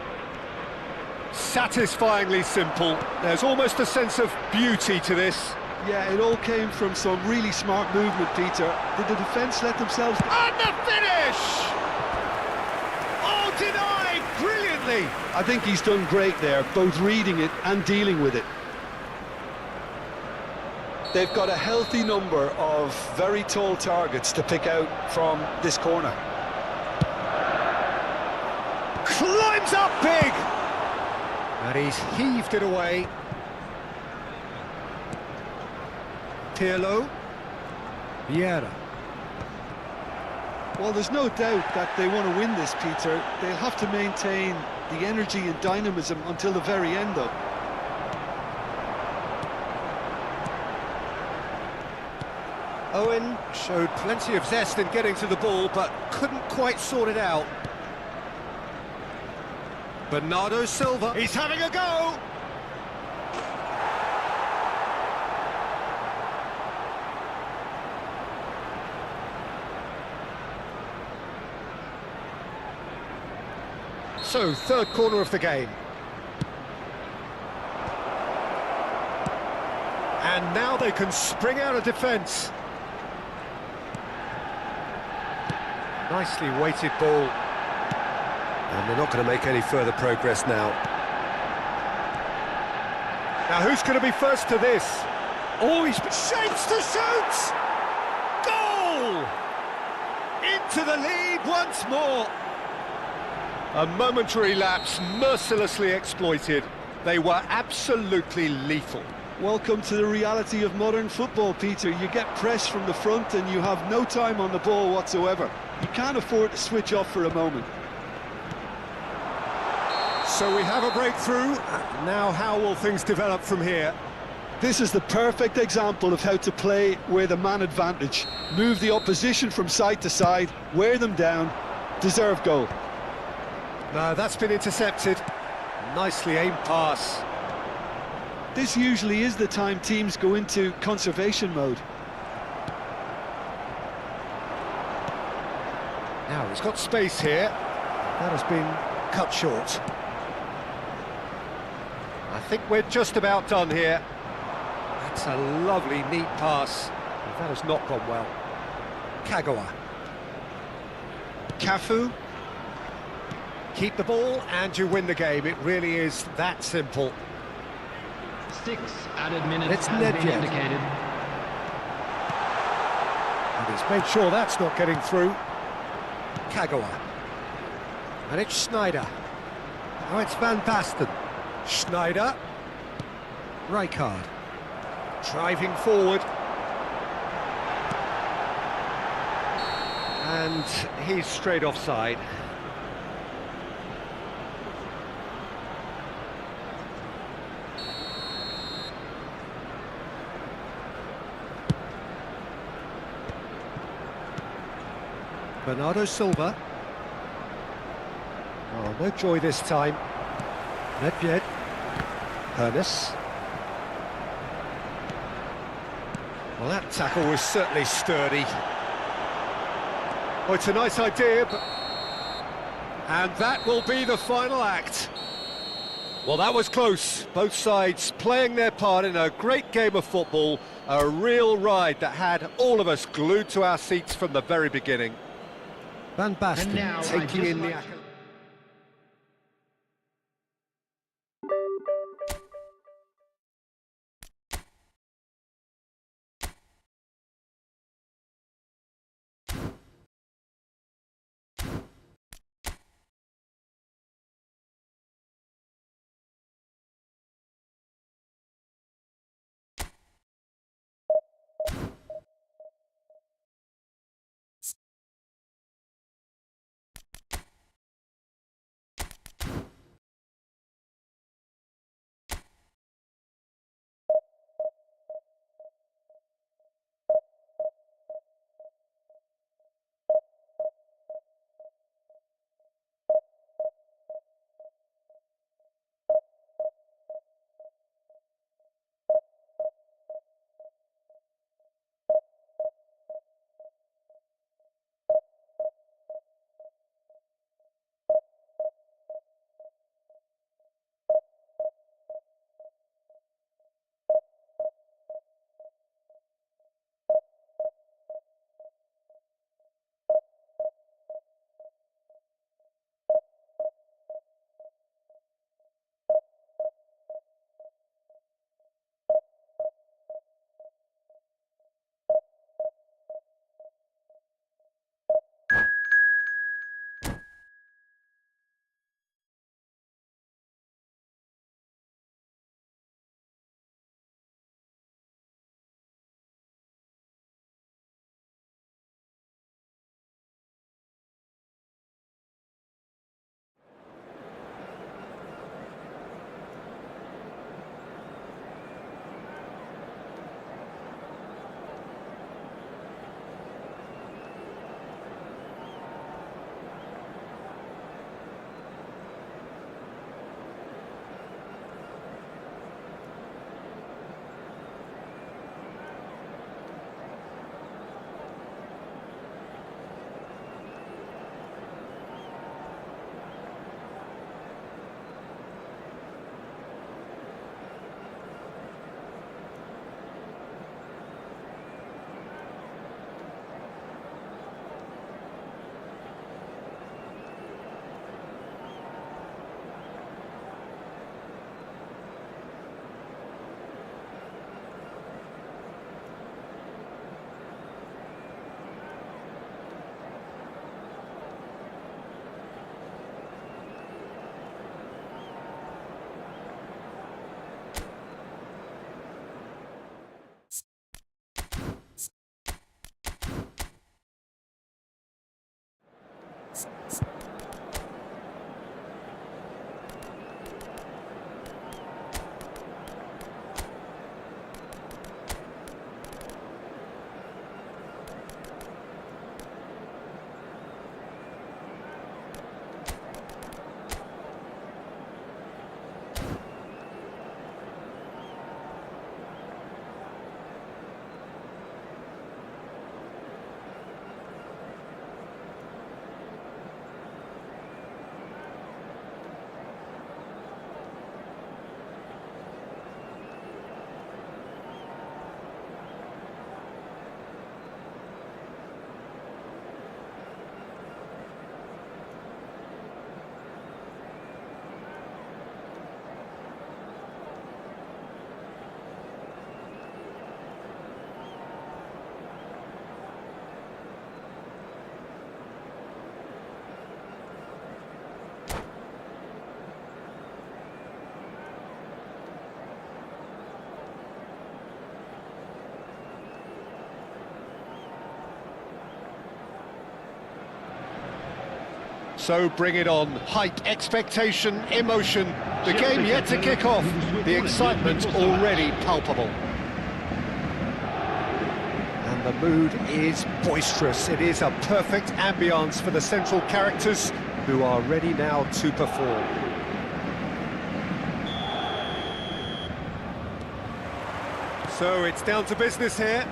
Satisfyingly simple. There's almost a sense of beauty to this. Yeah, it all came from some really smart movement, Peter. Did the defence let themselves... And the finish! Oh, denied brilliantly! I think he's done great there, both reading it and dealing with it. They've got a healthy number of very tall targets to pick out from this corner. Climbs up big! And he's heaved it away. Pirlo. Vieira. Well, there's no doubt that they want to win this, Peter. They'll have to maintain the energy and dynamism until the very end, though. Owen showed plenty of zest in getting to the ball, but couldn't quite sort it out. Bernardo Silva, he's having a go! So, third corner of the game. And now they can spring out of defence. Nicely weighted ball. And they're not going to make any further progress now. Now who's going to be first to this? Oh, he's shapes to shoot! Goal! Into the lead once more. A momentary lapse mercilessly exploited. They were absolutely lethal. Welcome to the reality of modern football, Peter. You get pressed from the front and you have no time on the ball whatsoever. You can't afford to switch off for a moment. So we have a breakthrough. Now how will things develop from here? This is the perfect example of how to play with a man advantage. Move the opposition from side to side, wear them down, deserve goal. No, that's been intercepted. Nicely aimed pass. This usually is the time teams go into conservation mode. Now he's got space here. That has been cut short. I think we're just about done here. That's a lovely, neat pass. That has not gone well. Kagawa. Cafu. Keep the ball and you win the game. It really is that simple. 6 added minutes It's has been Nedved. indicated. And he's made sure that's not getting through. Kagawa. And it's Schneider. Now it's Van Basten. Schneider. Rijkaard. Driving forward. And he's straight offside. Bernardo Silva. Oh, no joy this time. Nedved. Hernes. Well, that tackle was certainly sturdy. Oh, it's a nice idea, but... And that will be the final act. Well, that was close. Both sides playing their part in a great game of football. A real ride that had all of us glued to our seats from the very beginning. Van Basten now taking in the action. So bring it on. Hype, expectation, emotion. The game yet to kick off. The excitement already palpable. And the mood is boisterous. It is a perfect ambience for the central characters who are ready now to perform. So it's down to business here.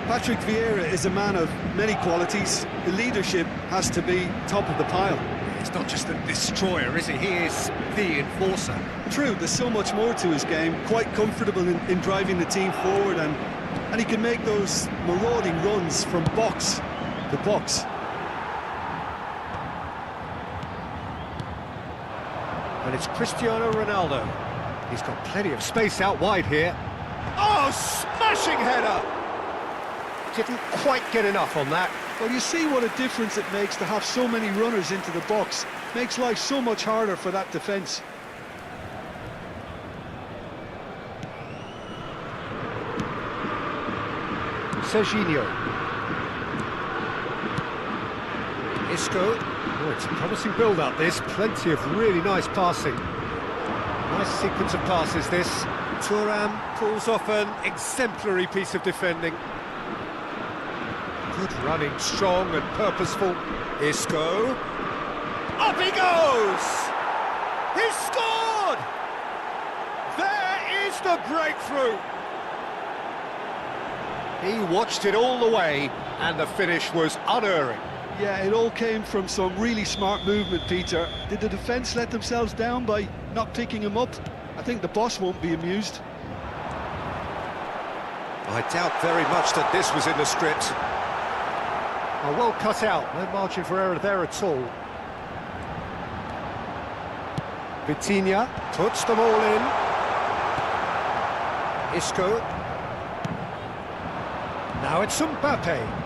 Patrick Vieira is a man of many qualities. The leadership has to be top of the pile. He's not just a destroyer, is he? He is the enforcer. True, there's so much more to his game. Quite comfortable in driving the team forward, and he can make those marauding runs from box to box. And it's Cristiano Ronaldo. He's got plenty of space out wide here. Oh, smashing header! Didn't quite get enough on that. Well, you see what a difference it makes to have so many runners into the box. Makes life so much harder for that defence. Serginho. Isco. Oh, it's a promising build-up, this. Plenty of really nice passing. Nice sequence of passes, this. Thuram pulls off an exemplary piece of defending. Good running, strong and purposeful. Isco. Up he goes! He scored! There is the breakthrough! He watched it all the way, and the finish was unerring. Yeah, it all came from some really smart movement, Peter. Did the defence let themselves down by not picking him up? I think the boss won't be amused. I doubt very much that this was in the script. Oh, well cut out, no margin for error there at all. Vitinha puts them all in. Isco. Now it's Mbappe.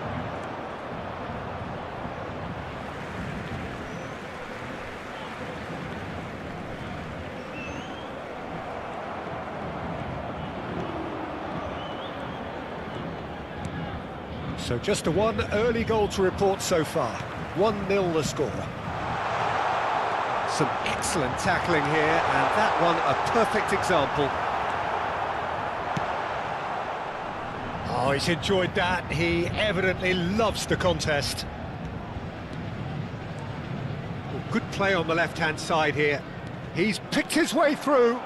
So just a one early goal to report so far. 1-0 the score. Some excellent tackling here, and that one a perfect example. Oh, he's enjoyed that. He evidently loves the contest. Well, good play on the left-hand side here. He's picked his way through.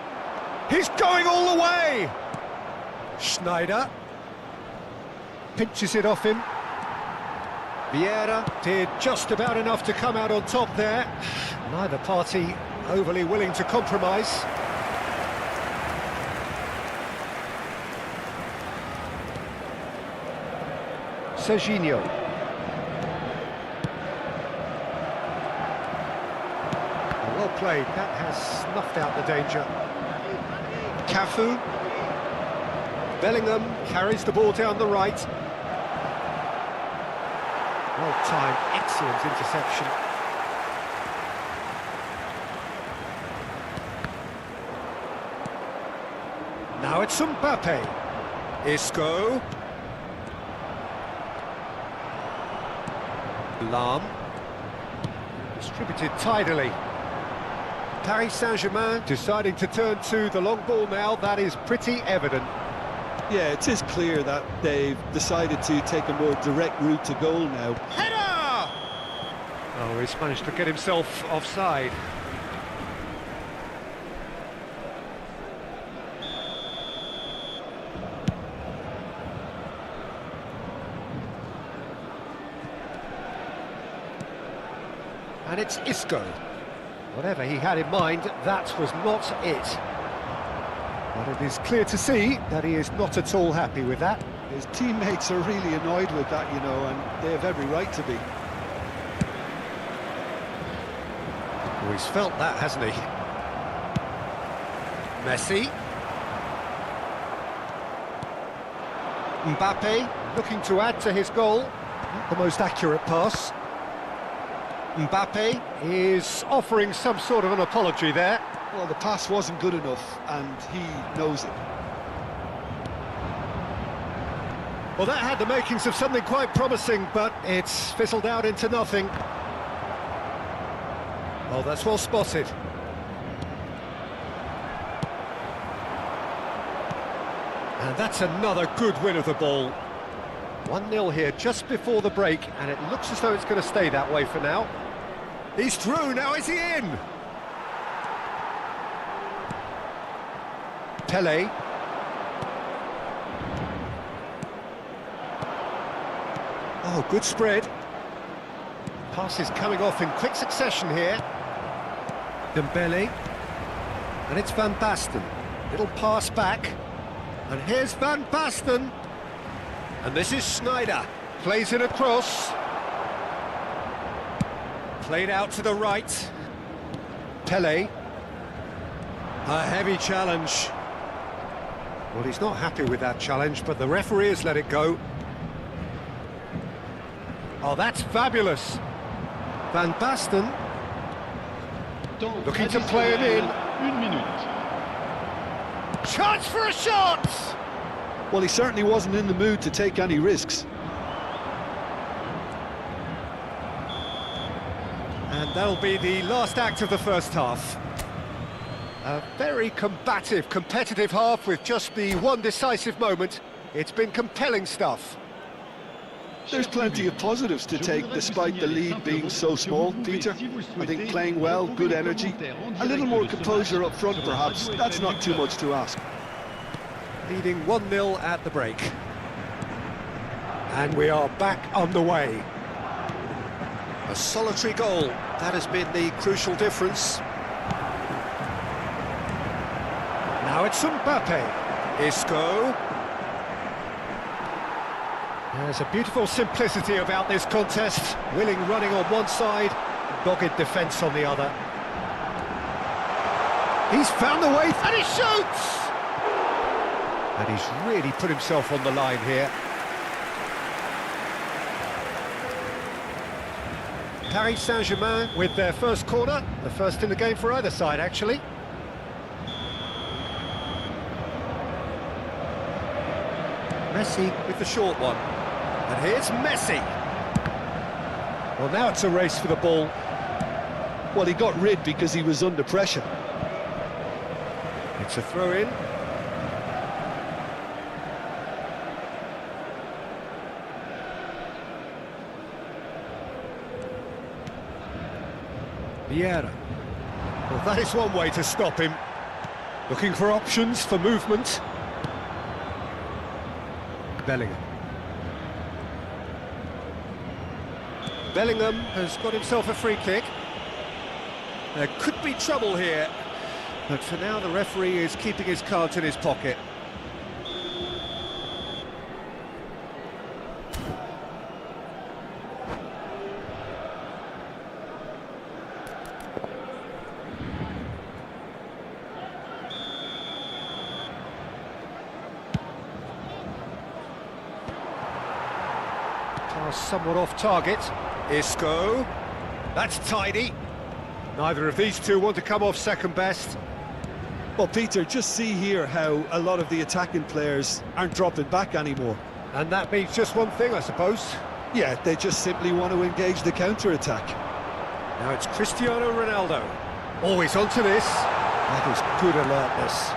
He's going all the way! Schneider. Pinches it off him. Vieira did just about enough to come out on top there. Neither party overly willing to compromise. Serginho. Well played, that has snuffed out the danger. Cafu. Bellingham carries the ball down the right. Well timed, excellent interception. Now it's Mbappe. Isco. Lam. Distributed tidily. Paris Saint-Germain deciding to turn to the long ball now. That is pretty evident. Yeah, it is clear that they've decided to take a more direct route to goal now. Header! Oh, he's managed to get himself offside. And it's Isco. Whatever he had in mind, that was not it. But it is clear to see that he is not at all happy with that. His teammates are really annoyed with that, you know, and they have every right to be. Well, he's felt that, hasn't he? Messi. Mbappe looking to add to his goal. Not the most accurate pass. Mbappe is offering some sort of an apology there. Well, the pass wasn't good enough, and he knows it. Well, that had the makings of something quite promising, but it's fizzled out into nothing. Oh, that's well spotted. And that's another good win of the ball. 1-0 here just before the break, and it looks as though it's going to stay that way for now. He's through, now is he in? Pele. Oh, good spread. Passes coming off in quick succession here. Dembele. And it's Van Basten. Little pass back. And here's Van Basten. And this is Sneijder. Plays it across. Played out to the right. Pele. A heavy challenge. Well, he's not happy with that challenge, but the referee has let it go. Oh, that's fabulous. Van Basten. Looking to play it in. Chance for a shot! Well, he certainly wasn't in the mood to take any risks. And that'll be the last act of the first half. A very combative, competitive half with just the one decisive moment. It's been compelling stuff. There's plenty of positives to take despite the lead being so small, Peter. I think playing well, good energy, a little more composure up front perhaps, that's not too much to ask. Leading 1-0 at the break. And we are back on the way. A solitary goal, that has been the crucial difference. Now it's Mbappe. Isco. There's a beautiful simplicity about this contest. Willing running on one side, dogged defence on the other. He's found the way, and he shoots! And he's really put himself on the line here. Paris Saint-Germain with their first corner, the first in the game for either side, actually. Messi with the short one. And here's Messi. Well, now it's a race for the ball. Well, he got rid because he was under pressure. It's a throw-in. Vieira. Well, that is one way to stop him. Looking for options for movement. Bellingham. Bellingham has got himself a free kick. There could be trouble here, but for now the referee is keeping his cards in his pocket. Somewhat off target. Isco. That's tidy. Neither of these two want to come off second best. Well, Peter, just see here how a lot of the attacking players aren't dropping back anymore. And that means just one thing, I suppose. Yeah, they just simply want to engage the counter-attack. Now it's Cristiano Ronaldo. Always onto this. That is good alertness.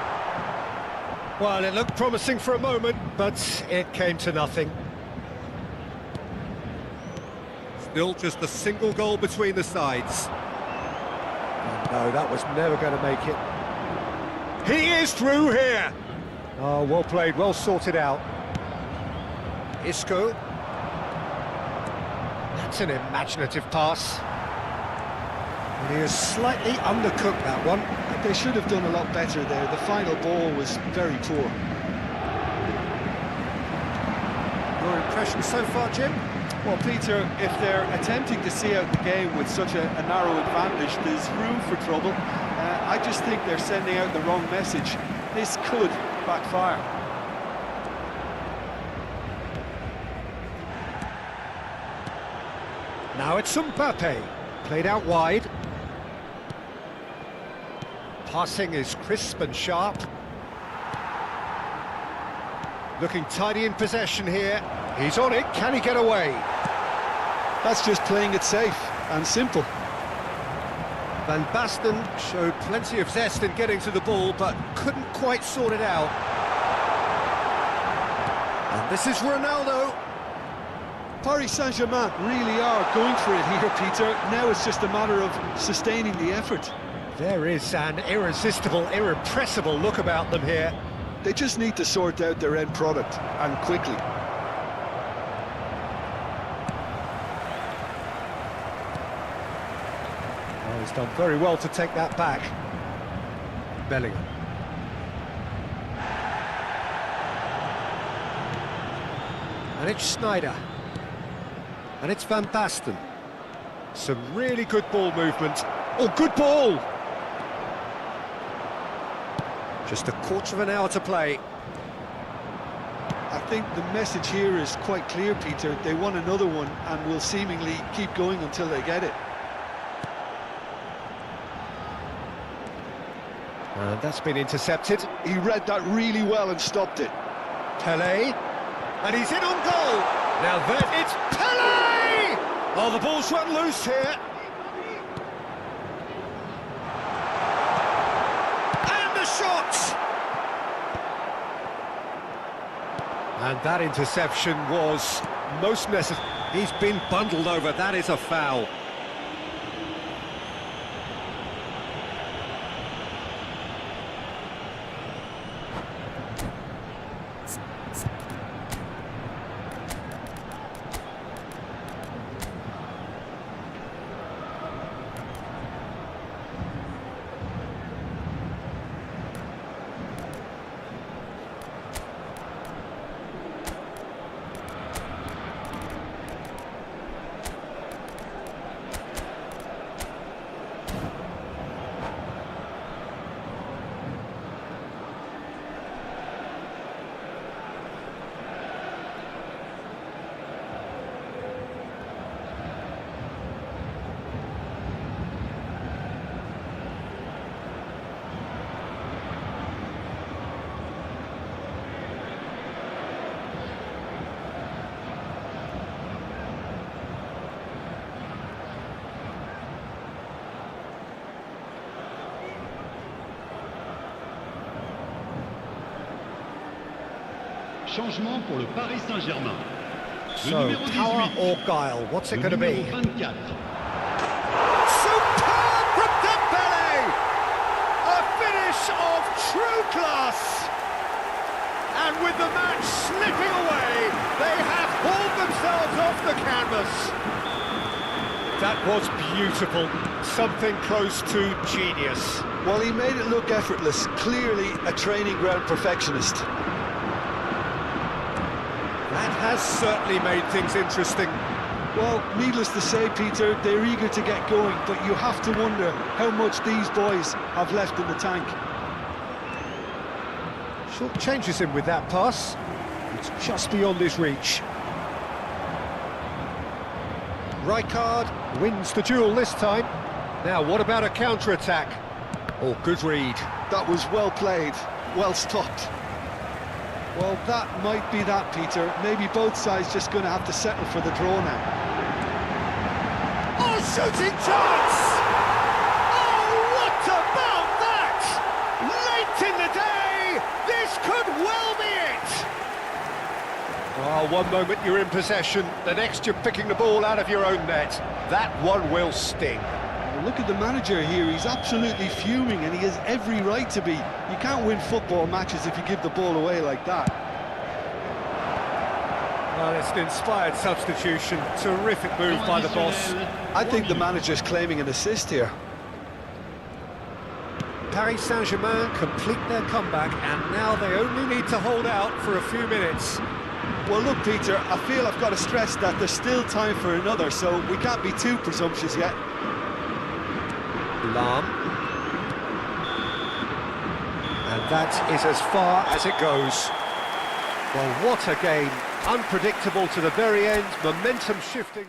Well, it looked promising for a moment, but it came to nothing. Still just a single goal between the sides. Oh, no, that was never going to make it. He is through here! Oh, well played, well sorted out. Isco. That's an imaginative pass. And he has slightly undercooked that one. They should have done a lot better there. The final ball was very poor. Your impression so far, Jim? Well, Peter, if they're attempting to see out the game with such a narrow advantage, there's room for trouble. I just think they're sending out the wrong message. This could backfire. Now it's Mbappe, played out wide. Passing is crisp and sharp. Looking tidy in possession here. He's on it, can he get away? That's just playing it safe and simple. Van Basten showed plenty of zest in getting to the ball, but couldn't quite sort it out. And this is Ronaldo. Paris Saint-Germain really are going for it here, Peter. Now it's just a matter of sustaining the effort. There is an irresistible, irrepressible look about them here. They just need to sort out their end product, and quickly. Oh, he's done very well to take that back. Bellingham. And it's Sneijder. And it's Van Basten. Some really good ball movement. Oh, good ball! Just a quarter of an hour to play. I think the message here is quite clear, Peter. They want another one and will seemingly keep going until they get it. And that's been intercepted. He read that really well and stopped it. Pelé. And he's in on goal. Now that it's Pelé! Oh, the ball's run loose here. And the shot! And that interception was most necessary. He's been bundled over. That is a foul. Changement pour le Paris Saint-Germain. So, power or guile, what's it going to be? 24. Superb from Dembele! A finish of true class! And with the match slipping away, they have hauled themselves off the canvas. That was beautiful, something close to genius. Well, he made it look effortless, clearly a training ground perfectionist. That has certainly made things interesting. Well, needless to say, Peter, they're eager to get going, but you have to wonder how much these boys have left in the tank. Short changes him with that pass. It's just beyond his reach. Rijkaard wins the duel this time. Now, what about a counter-attack? Oh, good read. That was well played, well stopped. Well, that might be that, Peter. Maybe both sides just going to have to settle for the draw now. Oh, shooting chance! Oh, what about that? Late in the day, this could well be it! Oh, one moment you're in possession, the next you're picking the ball out of your own net. That one will sting. Well, look at the manager here. He's absolutely fuming, and he has every right to be. You can't win football matches if you give the ball away like that. Well, it's an inspired substitution. Terrific move by the boss. I think the manager's claiming an assist here. Paris Saint-Germain complete their comeback, and now they only need to hold out for a few minutes. Well, look, Peter, I feel I've got to stress that there's still time for another, so we can't be too presumptuous yet. Lam. And that is as far as it goes. Well, what a game. Unpredictable to the very end, momentum shifting.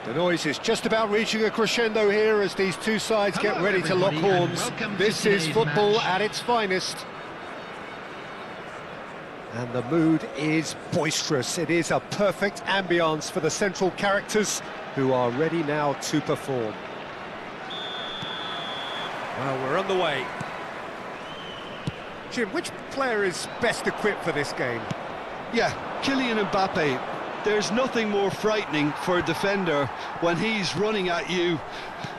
The noise is just about reaching a crescendo here as these two sides get ready to lock horns. This is football at its finest. And the mood is boisterous. It is a perfect ambience for the central characters who are ready now to perform. Well, we're on the way. Jim, which player is best equipped for this game? Yeah, Kylian Mbappe. There's nothing more frightening for a defender when he's running at you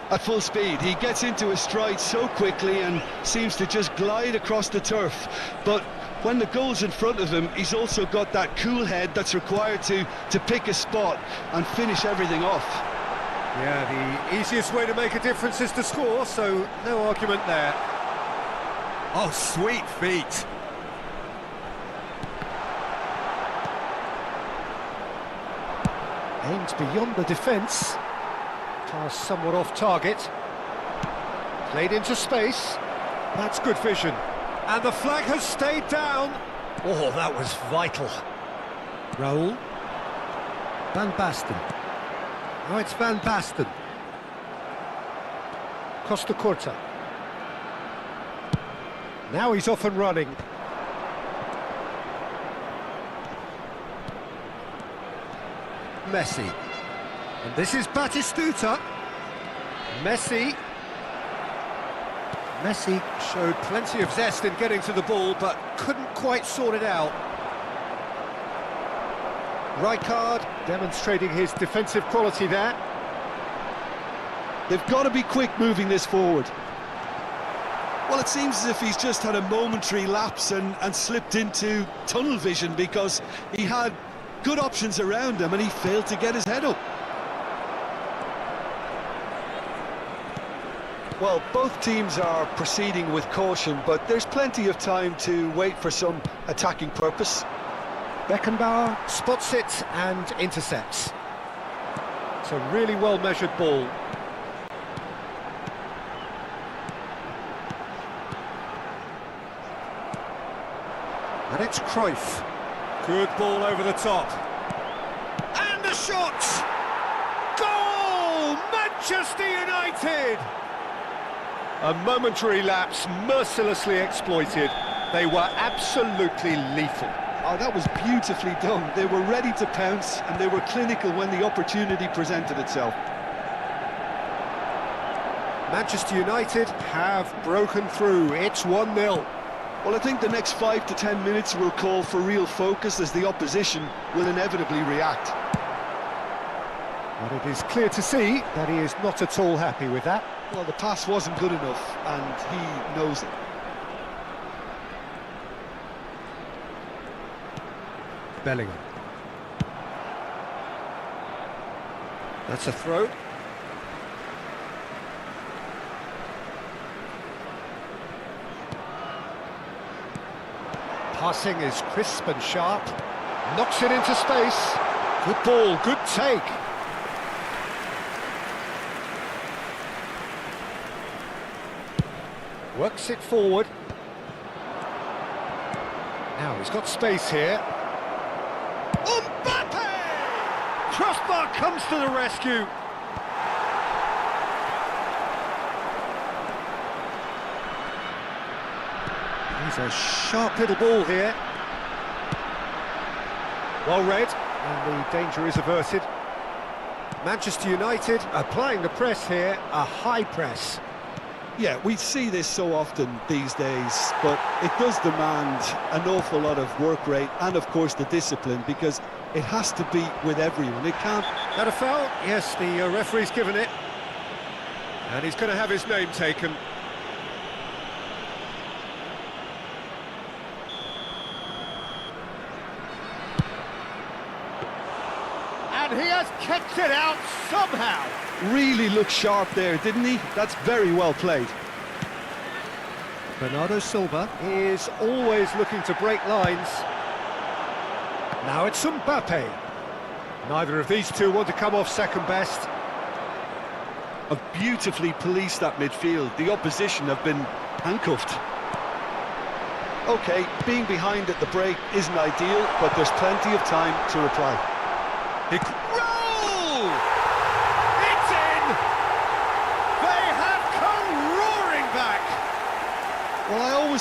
at full speed. He gets into his stride so quickly and seems to just glide across the turf. But when the goal's in front of him, he's also got that cool head that's required to pick a spot and finish everything off. Yeah, the easiest way to make a difference is to score, so no argument there. Oh, sweet feet. Aimed beyond the defence. Pass somewhat off target. Played into space. That's good vision. And the flag has stayed down. Oh, that was vital. Raul. Van Basten. Oh, it's Van Basten. Costa Curta. Now he's off and running. Messi. And this is Batistuta. Messi showed plenty of zest in getting to the ball, but couldn't quite sort it out. Rijkaard demonstrating his defensive quality there. They've got to be quick moving this forward. Well, it seems as if he's just had a momentary lapse and slipped into tunnel vision because he had good options around him and he failed to get his head up. Well, both teams are proceeding with caution, but there's plenty of time to wait for some attacking purpose. Beckenbauer spots it and intercepts. It's a really well-measured ball. And it's Cruyff. Good ball over the top. And the shot! Goal! Manchester United! A momentary lapse mercilessly exploited. They were absolutely lethal. Oh, that was beautifully done. They were ready to pounce and they were clinical when the opportunity presented itself. Manchester United have broken through. It's 1-0. Well, I think the next 5 to 10 minutes will call for real focus as the opposition will inevitably react. But it is clear to see that he is not at all happy with that. Well, the pass wasn't good enough and he knows it. Bellingham. That's a throw. Passing is crisp and sharp. Knocks it into space. Good ball, good take. Works it forward. Now he's got space here. Mbappe! Crossbar comes to the rescue. He's a sharp little ball here. Well read, and the danger is averted. Manchester United applying the press here, a high press. Yeah, we see this so often these days, but it does demand an awful lot of work rate and, of course, the discipline, because it has to be with everyone. It can't... That a foul? Yes, the referee's given it. And he's going to have his name taken. And he has kicked it out somehow. Really looked sharp there, didn't he? That's very well played. Bernardo Silva is always looking to break lines. Now it's Mbappe. Neither of these two want to come off second best. Have beautifully policed that midfield. The opposition have been handcuffed. OK, being behind at the break isn't ideal, but there's plenty of time to reply. Roll!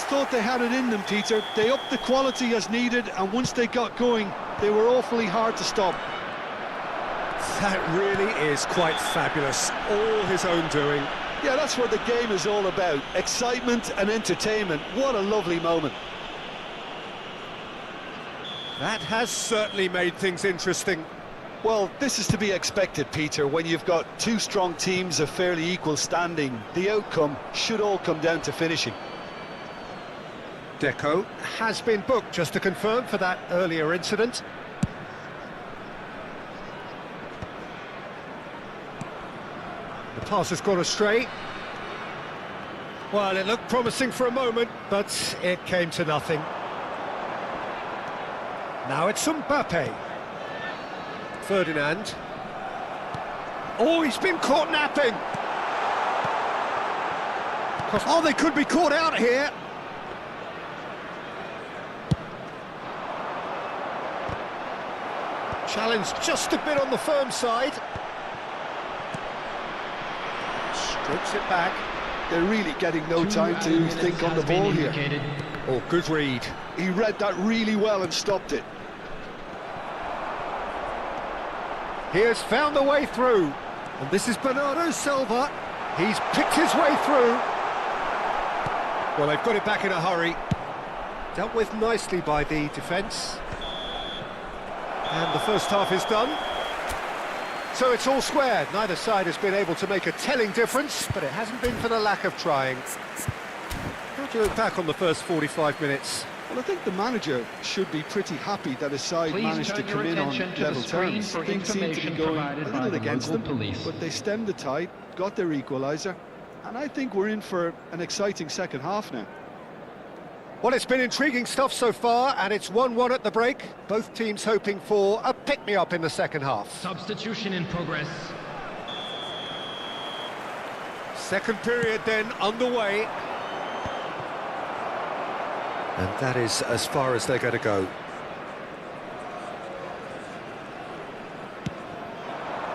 thought they had it in them, Peter. They upped the quality as needed, and once they got going, they were awfully hard to stop. That really is quite fabulous. All his own doing. Yeah, that's what the game is all about. Excitement and entertainment. What a lovely moment. That has certainly made things interesting. Well, this is to be expected, Peter. When you've got two strong teams of fairly equal standing, the outcome should all come down to finishing. Deco has been booked, just to confirm, for that earlier incident. The pass has gone astray. Well, it looked promising for a moment, but it came to nothing. Now it's Mbappe. Ferdinand. Oh, he's been caught napping. Oh, they could be caught out here. Challenge just a bit on the firm side. Strokes it back. They're really getting no time to think on the ball here. Oh, good read. He read that really well and stopped it. He has found the way through. And this is Bernardo Silva. He's picked his way through. Well, they've got it back in a hurry. Dealt with nicely by the defence. And the first half is done. So it's all square. Neither side has been able to make a telling difference, but it hasn't been for the lack of trying. How do you look back on the first 45 minutes? Well, I think the manager should be pretty happy that his side managed to come in on level terms. Things seem to be going a little against them, but they stemmed the tide, got their equaliser, and I think we're in for an exciting second half now. Well, it's been intriguing stuff so far, and it's 1-1 at the break. Both teams hoping for a pick-me-up in the second half. Substitution in progress. Second period then underway. And that is as far as they're going to go.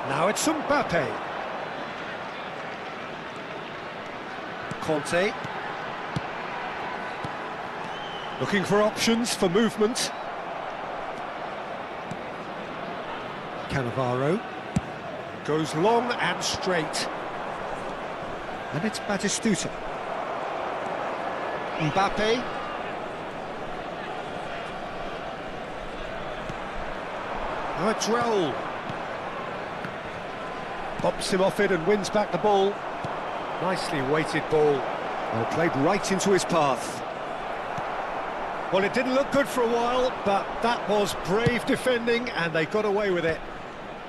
Now it's Mbappe. Conte. Looking for options for movement. Cannavaro. Goes long and straight. And it's Batistuta. Mbappe. Now it's Raul. Bops him off it and wins back the ball. Nicely weighted ball. Well, played right into his path. Well, it didn't look good for a while, but that was brave defending, and they got away with it.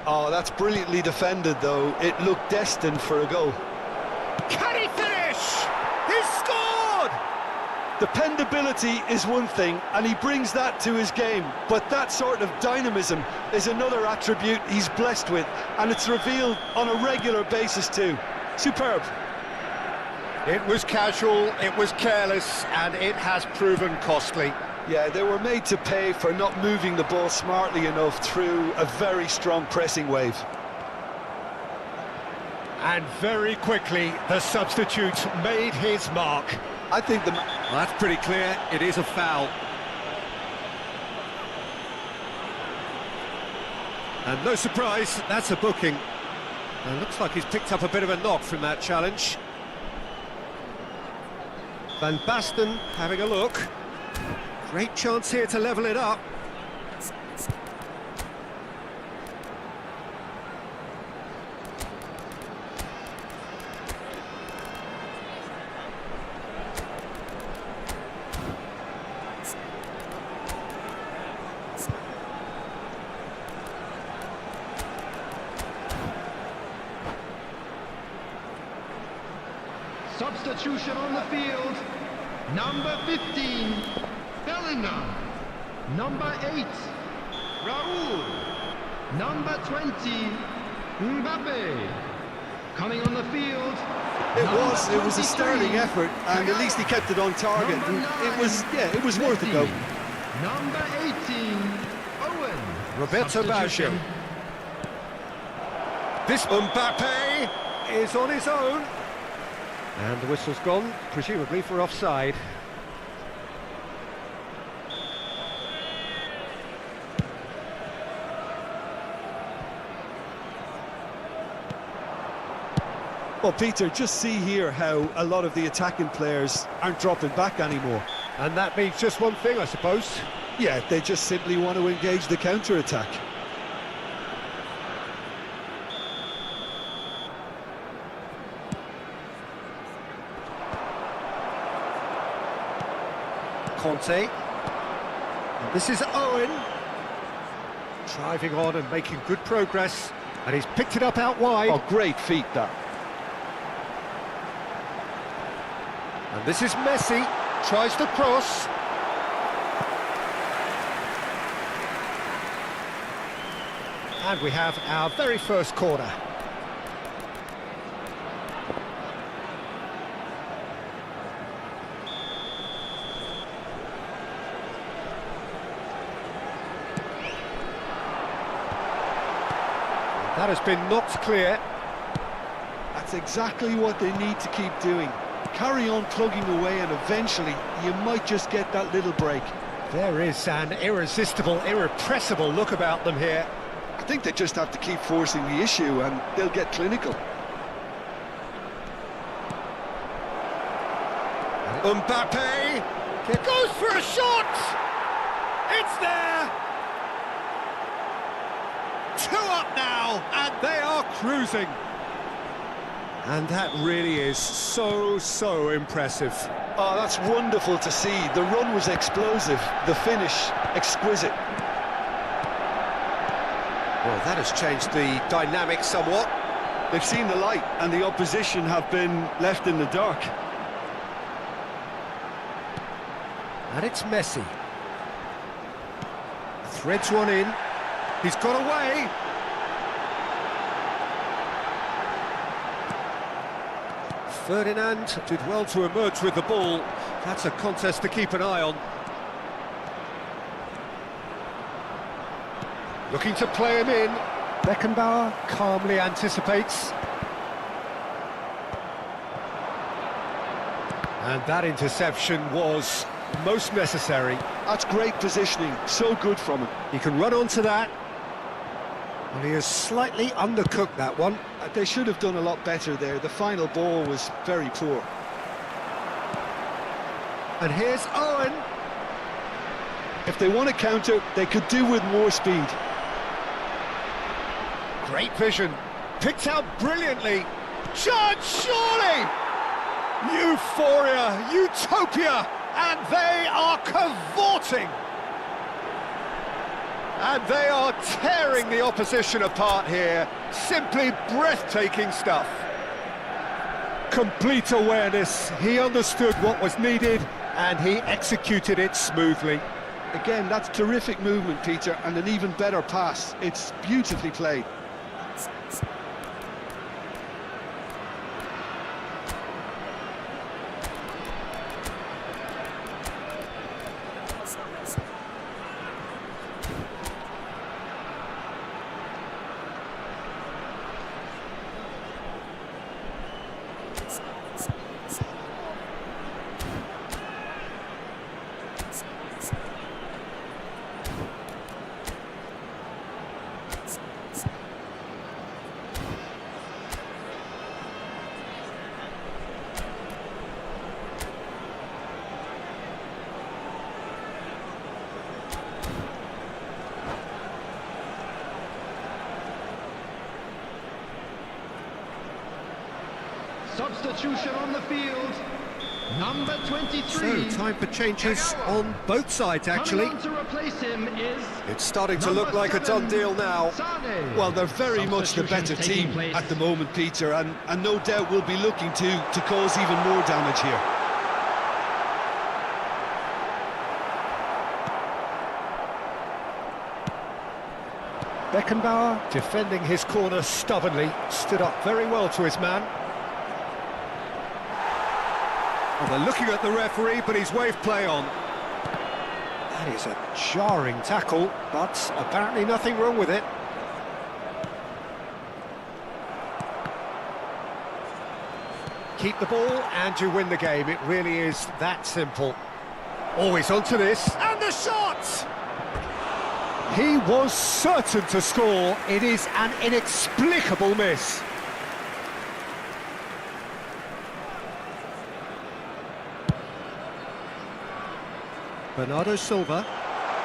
Oh, that's brilliantly defended, though. It looked destined for a goal. Can he finish? He's scored! Dependability is one thing, and he brings that to his game, but that sort of dynamism is another attribute he's blessed with, and it's revealed on a regular basis too. Superb. It was casual, it was careless, and it has proven costly. Yeah, they were made to pay for not moving the ball smartly enough through a very strong pressing wave. And very quickly, the substitute made his mark. I think well, that's pretty clear, it is a foul. And no surprise, that's a booking. And looks like he's picked up a bit of a knock from that challenge. Van Basten having a look. Great chance here to level it up. Substitution on the field. Number 15, Bellingham. Number 8, Raul. Number 20, Mbappe. Coming on the field. It was a sterling effort, and at least he kept it on target. It was worth a go. Number 18, Owen. Roberto Baggio. This Mbappe is on his own. And the whistle's gone, presumably for offside. Well, Peter, just see here how a lot of the attacking players aren't dropping back anymore. And that means just one thing, I suppose. Yeah, they just simply want to engage the counter-attack. Conte. And this is Owen. Driving on and making good progress. And he's picked it up out wide. Oh, great feat, that. And this is Messi. Tries the cross. And we have our very first corner. That has been knocked clear. That's exactly what they need to keep doing. Carry on plugging away and eventually you might just get that little break. There is an irresistible, irrepressible look about them here. I think they just have to keep forcing the issue and they'll get clinical. Mbappe, it goes for a shot! It's there! 2 up now, and they are cruising. And that really is so impressive. Oh, that's wonderful to see. The run was explosive, the finish exquisite. Well, that has changed the dynamic somewhat. They've seen the light and the opposition have been left in the dark. And it's Messi. Threads one in. He's got away. Ferdinand did well to emerge with the ball. That's a contest to keep an eye on. Looking to play him in. Beckenbauer calmly anticipates. And that interception was most necessary. That's great positioning, so good from him. He can run onto that. And he has slightly undercooked that one. They should have done a lot better there. The final ball was very poor. And here's Owen. If they want to counter, they could do with more speed. Great vision. Picked out brilliantly. Chance, surely! Euphoria, utopia, and they are cavorting. And they are tearing the opposition apart here. Simply breathtaking stuff. Complete awareness. He understood what was needed and he executed it smoothly. Again, that's terrific movement, Peter, and an even better pass. It's beautifully played. Substitution on the field, number 23. So, time for changes on both sides, actually. Coming on to replace him is It's starting to look like a done deal now. Sane. Well, they're very much the better Substitution team taking place. at the moment, Peter, and no doubt will be looking to cause even more damage here. Beckenbauer defending his corner stubbornly, stood up very well to his man. Well, they're looking at the referee, but he's waved play on. That is a jarring tackle, but apparently nothing wrong with it. Keep the ball and you win the game. It really is that simple. Always onto this, and the shot! He was certain to score. It is an inexplicable miss. Bernardo Silva.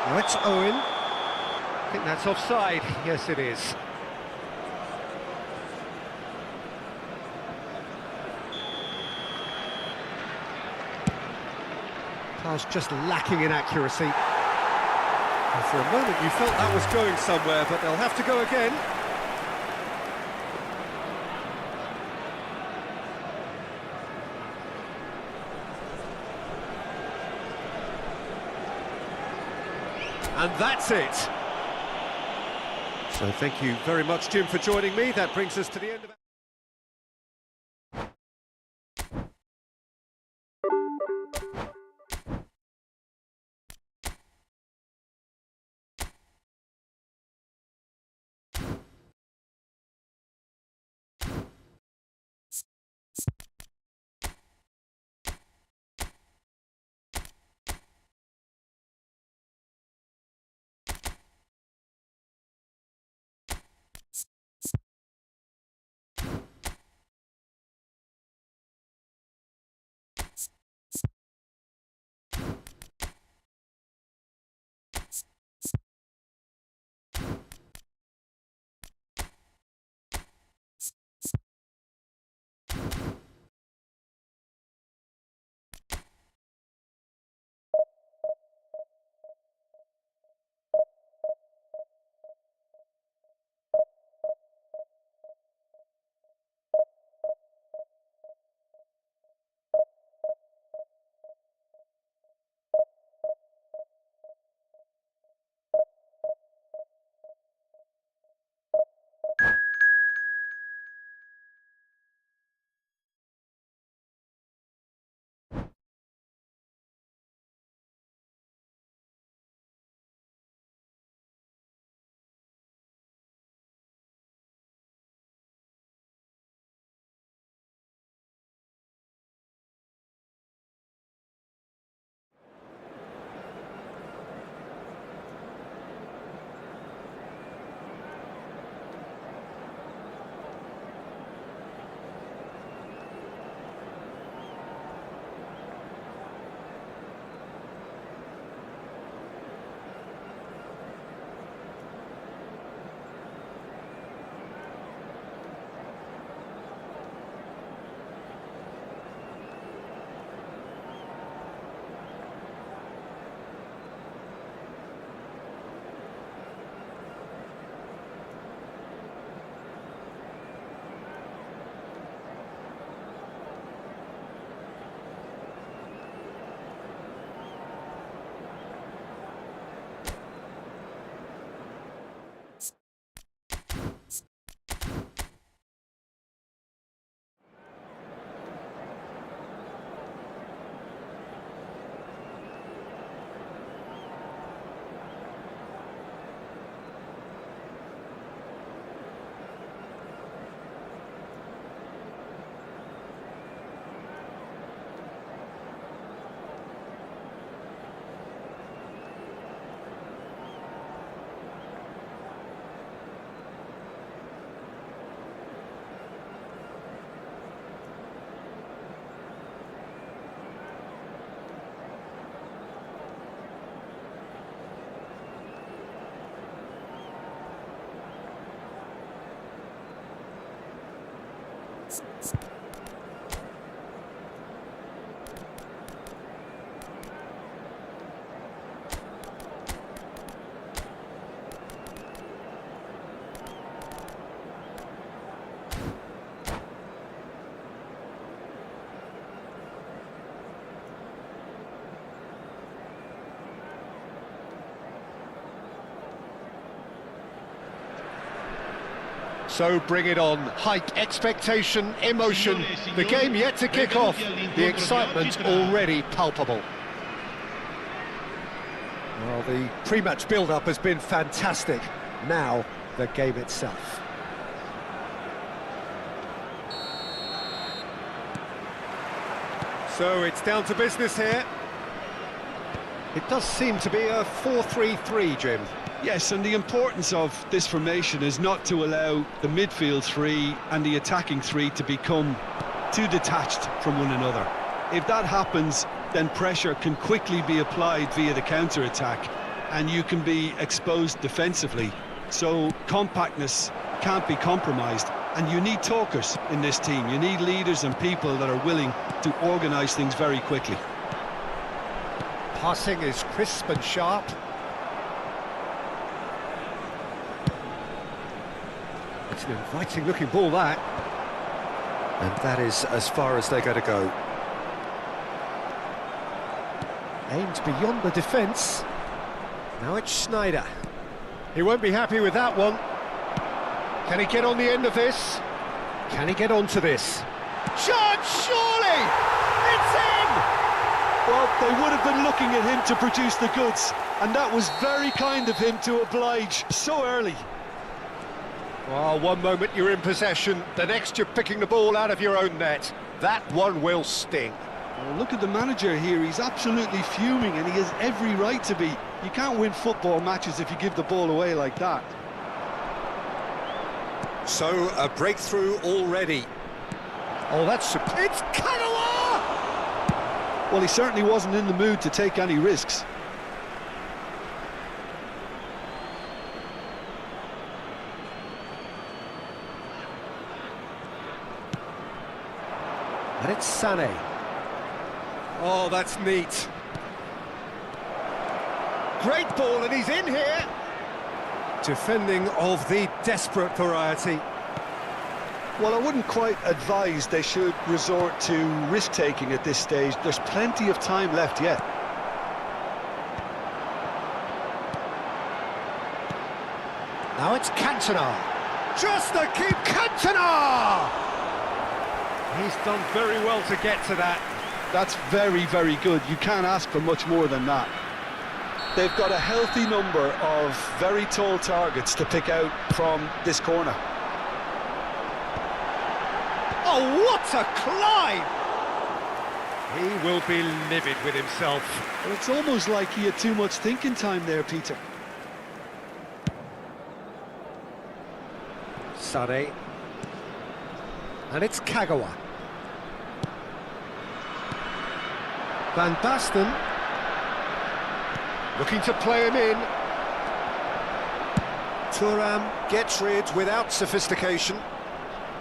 Now it's Owen. I think that's offside. Yes, it is. Pass just lacking in accuracy. And for a moment you felt that was going somewhere, but they'll have to go again. And that's it. So thank you very much, Jim, for joining me. That brings us to the end of... So bring it on. Hype, expectation, emotion. The game yet to kick off. The excitement already palpable. Well, the pre-match build-up has been fantastic. Now, the game itself. So it's down to business here. It does seem to be a 4-3-3, Jim. Yes, and the importance of this formation is not to allow the midfield three and the attacking three to become too detached from one another. If that happens, then pressure can quickly be applied via the counter-attack, and you can be exposed defensively. So compactness can't be compromised, and you need talkers in this team. You need leaders and people that are willing to organise things very quickly. Passing is crisp and sharp. It's an inviting-looking ball, that. And that is as far as they're going to go. Aimed beyond the defence. Now it's Schneider. He won't be happy with that one. Can he get on the end of this? Can he get onto this? Shot, surely! It's in! Well, they would have been looking at him to produce the goods, and that was very kind of him to oblige so early. Well, one moment you're in possession, the next you're picking the ball out of your own net. That one will sting. Well, look at the manager here, he's absolutely fuming, and he has every right to be. You can't win football matches if you give the ball away like that. So, a breakthrough already. Oh, that's... It's Kagawa! Well, he certainly wasn't in the mood to take any risks. And it's Sané. Oh, that's neat. Great ball, and he's in here. Defending of the desperate variety. Well, I wouldn't quite advise they should resort to risk-taking at this stage. There's plenty of time left yet. Now it's Cantona. Just to keep Cantona! He's done very well to get to that. That's very, very good. You can't ask for much more than that. They've got a healthy number of very tall targets to pick out from this corner. Oh, what a climb! He will be livid with himself. Well, it's almost like he had too much thinking time there, Peter. Sané. And it's Kagawa. Van Basten. Looking to play him in. Thuram gets rid without sophistication.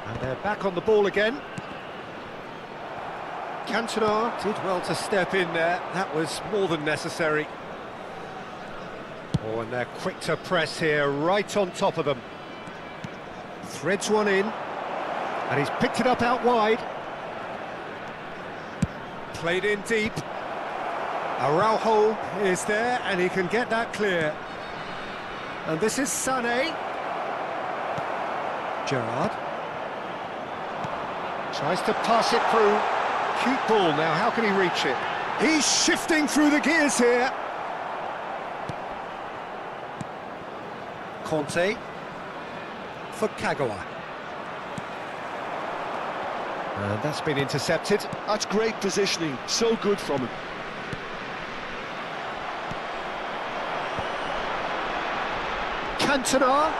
And they're back on the ball again. Cantona did well to step in there. That was more than necessary. Oh, and they're quick to press here, right on top of them. Threads one in. And he's picked it up out wide. Played in deep. Araujo is there, and he can get that clear. And this is Sané. Gerrard. Tries to pass it through. Cute ball now, how can he reach it? He's shifting through the gears here. Conte. For Kagawa. And that's been intercepted. That's great positioning, so good from him. Cantona,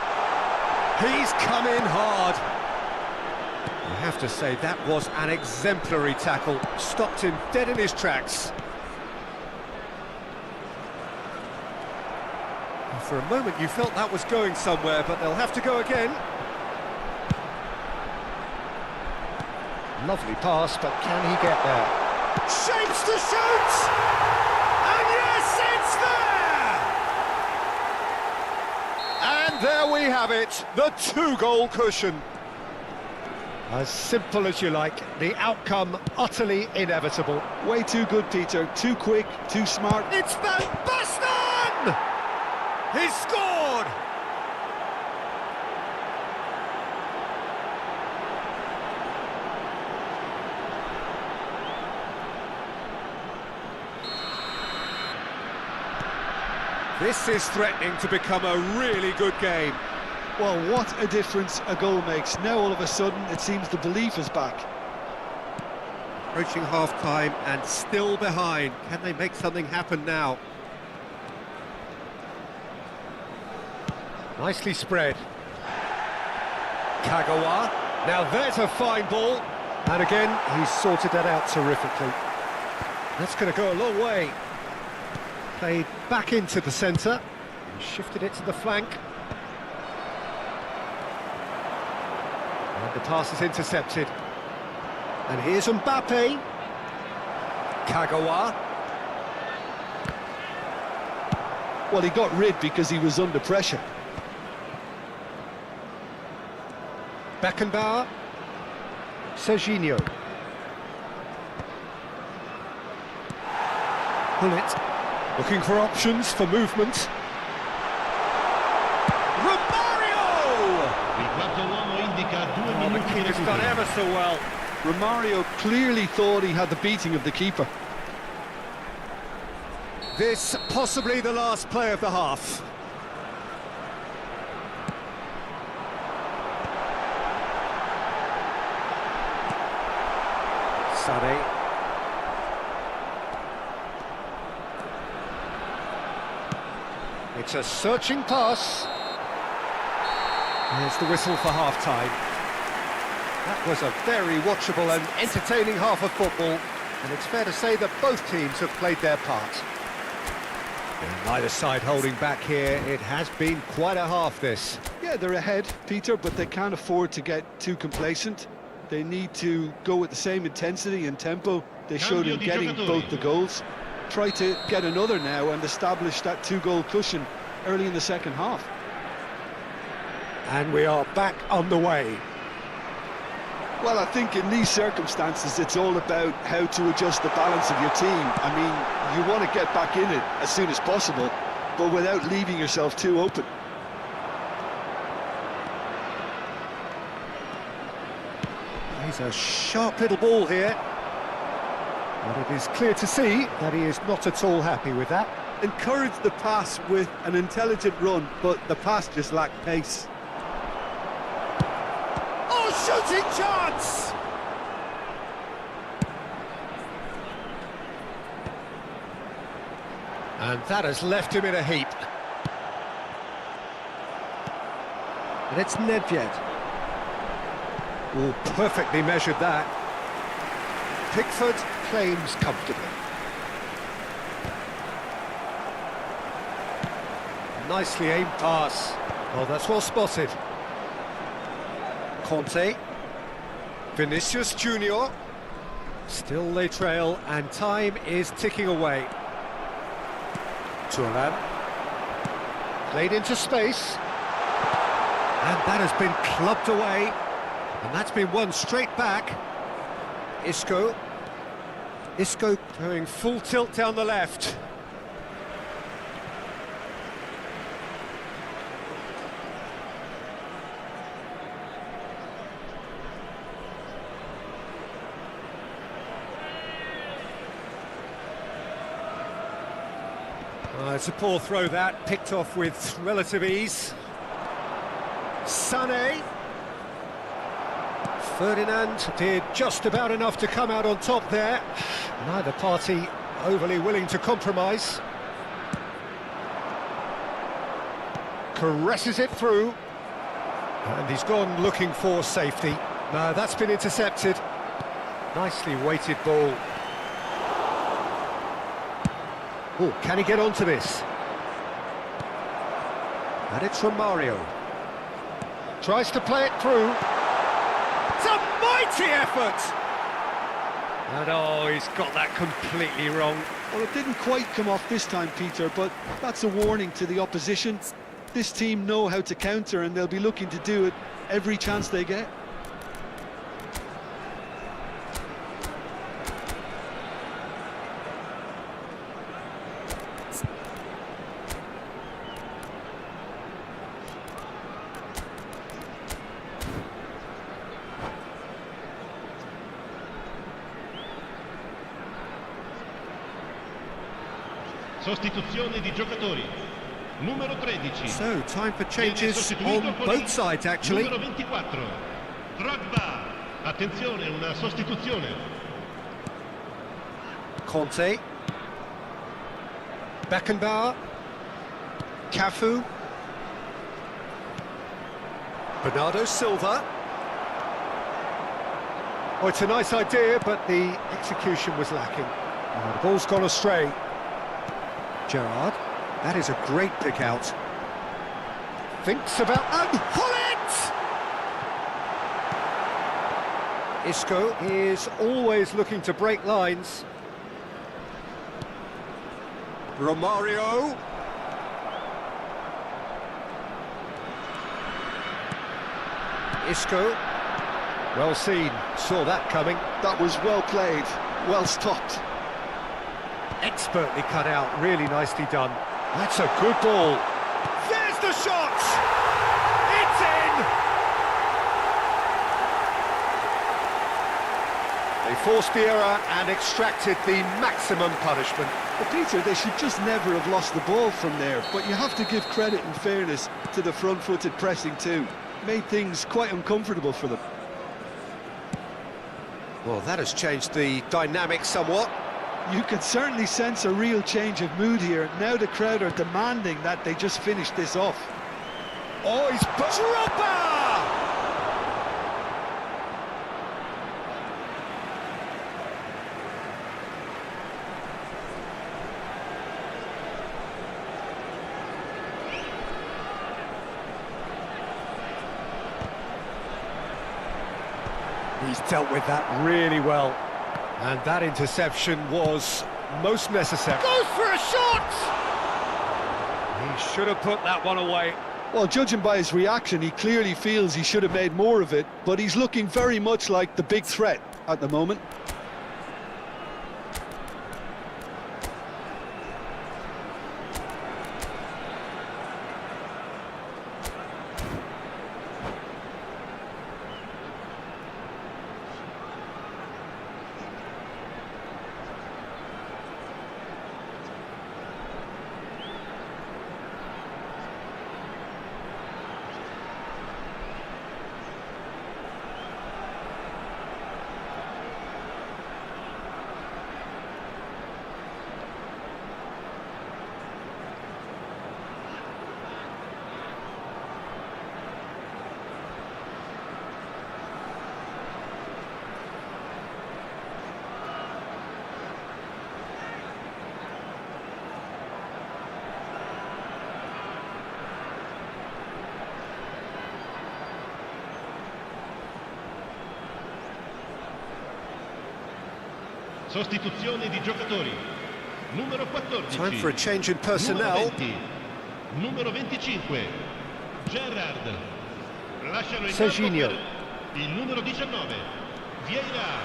he's come in hard. You have to say that was an exemplary tackle, stopped him dead in his tracks. And for a moment you felt that was going somewhere, but they'll have to go again. Lovely pass, but can he get there? Shapes to shoot! And yes, it's there! And there we have it, the two-goal cushion. As simple as you like, the outcome utterly inevitable. Way too good, Peter, too quick, too smart. It's Van Basten! He's scored! This is threatening to become a really good game. Well, what a difference a goal makes. Now all of a sudden it seems the belief is back. Approaching half-time and still behind. Can they make something happen now? Nicely spread. Kagawa. Now there's a fine ball. And again, he's sorted that out terrifically. That's going to go a long way. Played back into the centre. Shifted it to the flank. And the pass is intercepted. And here's Mbappe. Kagawa. Well, he got rid because he was under pressure. Beckenbauer. Serginho. Bullet. Looking for options for movement. Oh, the keeper's done ever so well. Romario clearly thought he had the beating of the keeper. This possibly the last play of the half. Sané. It's a searching pass. Here's the whistle for half-time. That was a very watchable and entertaining half of football, and it's fair to say that both teams have played their part. And neither side holding back here. It has been quite a half, this. Yeah, they're ahead, Peter, but they can't afford to get too complacent. They need to go with the same intensity and tempo they showed in getting both the goals. Try to get another now and establish that two-goal cushion early in the second half. And we are back on the way. Well, I think in these circumstances, it's all about how to adjust the balance of your team. I mean, you want to get back in it as soon as possible, but without leaving yourself too open. He's a sharp little ball here. But it is clear to see that he is not at all happy with that. Encourage the pass with an intelligent run, but the pass just lacked pace. Shooting chance! And that has left him in a heap. And it's Nedved. Oh, perfectly measured that. Pickford claims comfortably. Nicely aimed pass. Oh, that's well spotted. Conte. Vinicius Junior. Still they trail, and time is ticking away. Thuram. Played into space. And that has been clubbed away. And that's been won straight back. Isco. Isco going full tilt down the left. It's a poor throw that, picked off with relative ease. Sané. Ferdinand did just about enough to come out on top there. Neither party overly willing to compromise. Caresses it through. And he's gone looking for safety. No, that's been intercepted. Nicely weighted ball. Oh, can he get onto this? And it's Romario. Tries to play it through. It's a mighty effort! And oh, he's got that completely wrong. Well, it didn't quite come off this time, Peter, but that's a warning to the opposition. This team know how to counter, and they'll be looking to do it every chance they get. Sostituzione di giocatori. Numero 13. So, time for changes on both sides, actually. Numero 24. Drogba. Attenzione, una sostituzione. Conte. Beckenbauer. Cafu. Bernardo Silva. Oh, it's a nice idea, but the execution was lacking. Oh, the ball's gone astray. Gerrard, that is a great pick out. Thinks about... and Hullet! Isco is always looking to break lines. Romario. Isco. Well seen, saw that coming. That was well played, well stopped. Expertly cut out, really nicely done. That's a good ball. There's the shot! It's in! They forced the error and extracted the maximum punishment. But Peter, they should just never have lost the ball from there, but you have to give credit and fairness to the front-footed pressing too. Made things quite uncomfortable for them. Well, that has changed the dynamic somewhat. You can certainly sense a real change of mood here. Now the crowd are demanding that they just finish this off. Oh, he's... Drogba! He's dealt with that really well. And that interception was most necessary. Goes for a shot! He should have put that one away. Well, judging by his reaction, he clearly feels he should have made more of it, but he's looking very much like the big threat at the moment. Sostituzione di giocatori. Numero 14. Time for a change in personnel. Numero 25. Gerrard. Lasciano il Serginho. campo per il numero 19. Vieira.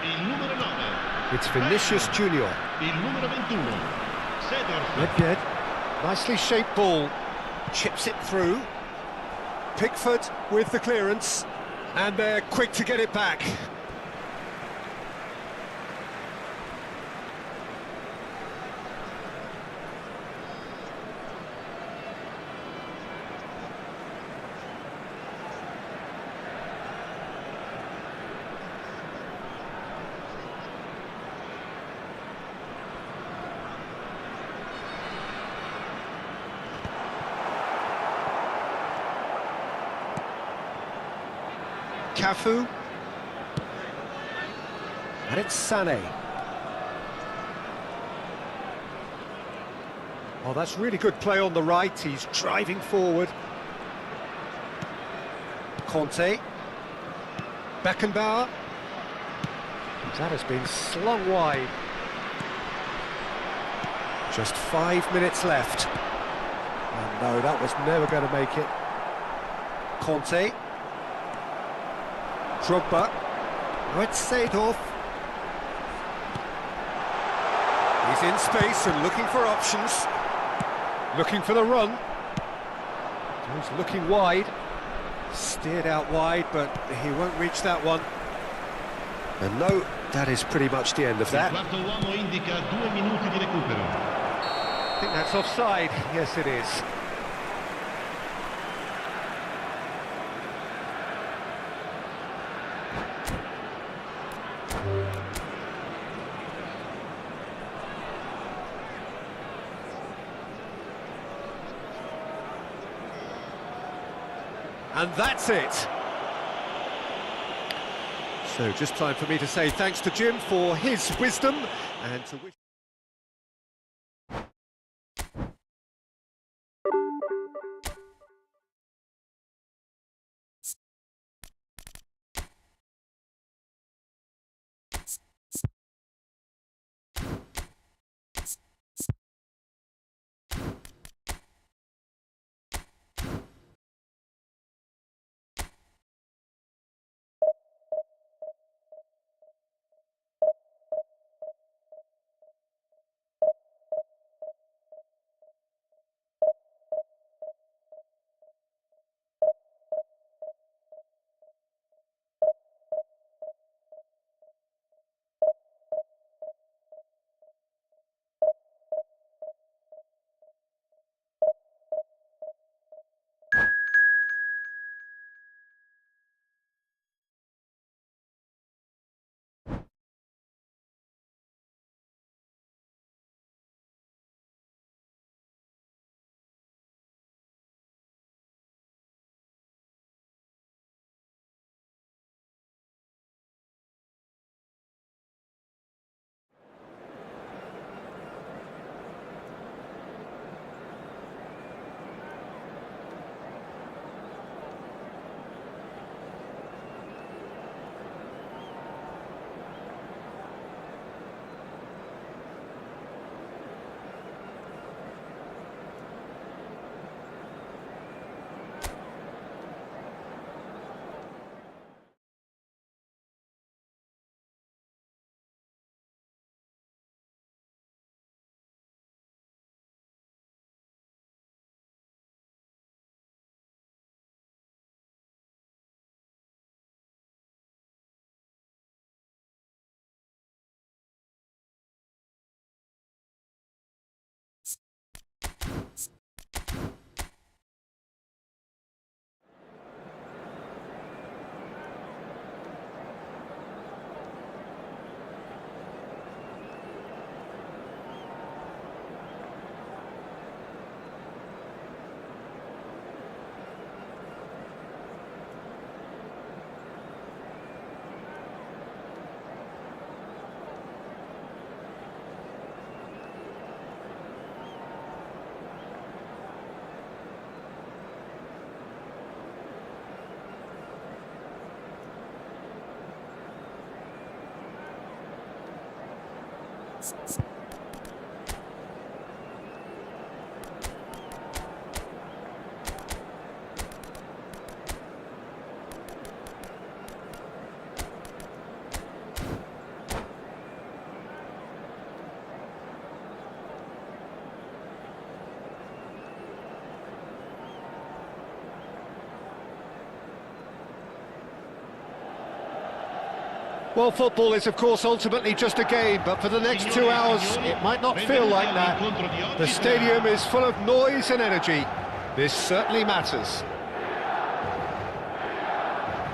Il numero 9. It's Vinicius Junior. Il numero 21. Seedorf. Nedved, nicely shaped ball. Chips it through. Pickford with the clearance. And they're quick to get it back. Cafu, and it's Sané. Oh, that's really good play on the right. He's driving forward. Conte, Beckenbauer. That has been slung wide. Just 5 minutes left. And no, that was never going to make it. Conte. Drogba. Oh, it's Seedorf. He's in space and looking for options. Looking for the run. He's looking wide. Steered out wide, but he won't reach that one. And no, that is pretty much the end of that. Il quarto uomo indica 2 minuti di recupero. I think that's offside. Yes, it is. And that's it. So just time for me to say thanks to Jim for his wisdom and to wish... Well, football is, of course, ultimately just a game, but for the next 2 hours, it might not feel like that. The stadium is full of noise and energy. This certainly matters.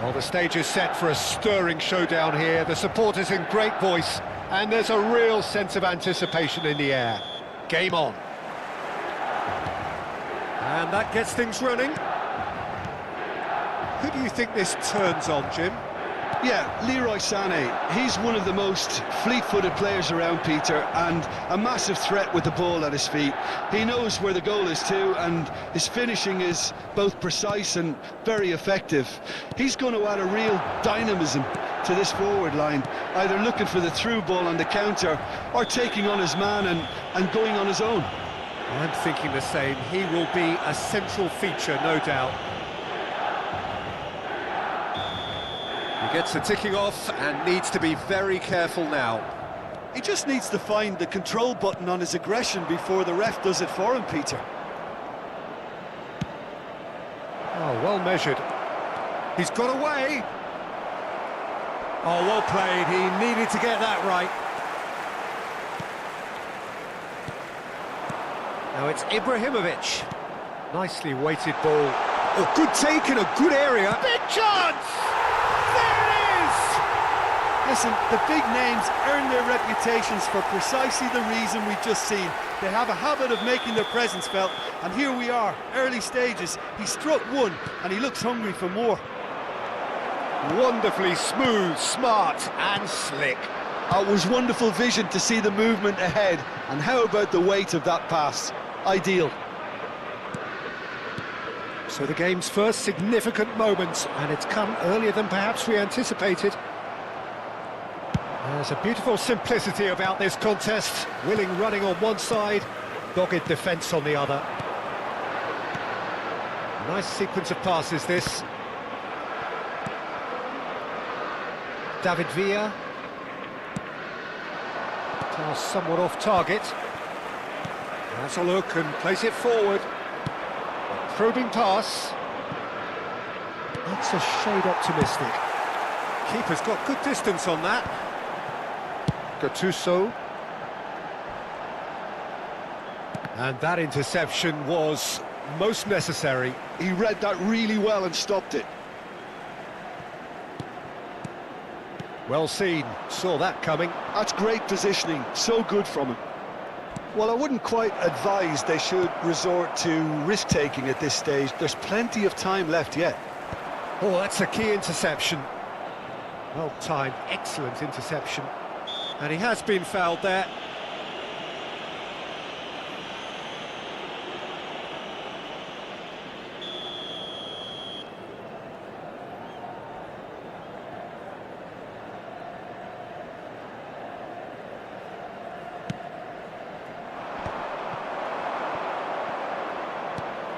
Well, the stage is set for a stirring showdown here. The supporters in great voice, and there's a real sense of anticipation in the air. Game on. And that gets things running. Who do you think this turns on, Jim? Yeah, Leroy Sané. He's one of the most fleet-footed players around, Peter, and a massive threat with the ball at his feet. He knows where the goal is too, and his finishing is both precise and very effective. He's going to add a real dynamism to this forward line, either looking for the through ball on the counter or taking on his man and going on his own. I'm thinking the same. He will be a central feature, no doubt. He gets the ticking off and needs to be very careful now. He just needs to find the control button on his aggression before the ref does it for him, Peter. Oh, well measured. He's got away. Oh, well played. He needed to get that right. Now it's Ibrahimovic. Nicely weighted ball. Oh, good take in a good area. Big chance! There it is! Listen, the big names earn their reputations for precisely the reason we've just seen. They have a habit of making their presence felt, and here we are, early stages. He struck one, and he looks hungry for more. Wonderfully smooth, smart and slick. It was wonderful vision to see the movement ahead, and how about the weight of that pass? Ideal. So the game's first significant moment, and it's come earlier than perhaps we anticipated. There's a beautiful simplicity about this contest. Willing running on one side, dogged defence on the other. Nice sequence of passes, this. David Villa. Pass somewhat off target. Has a look and plays it forward. A probing pass. That's a shade optimistic. Keeper's got good distance on that. Gattuso. And that interception was most necessary. He read that really well and stopped it. Well seen, saw that coming. That's great positioning, so good from him. Well, I wouldn't quite advise they should resort to risk-taking at this stage. There's plenty of time left yet. Oh, that's a key interception. Well timed, excellent interception. And he has been fouled there.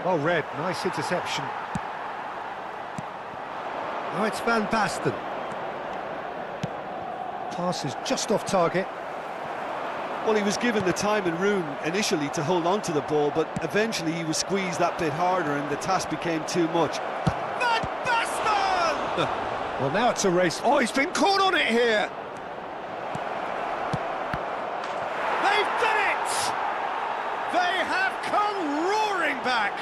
Well read, nice interception. Now it's Van Basten. Pass is just off target. Well, he was given the time and room initially to hold on to the ball, but eventually he was squeezed that bit harder and the task became too much. Van Basten! Well, now it's a race. Oh, he's been caught on it here. They've done it! They have come roaring back.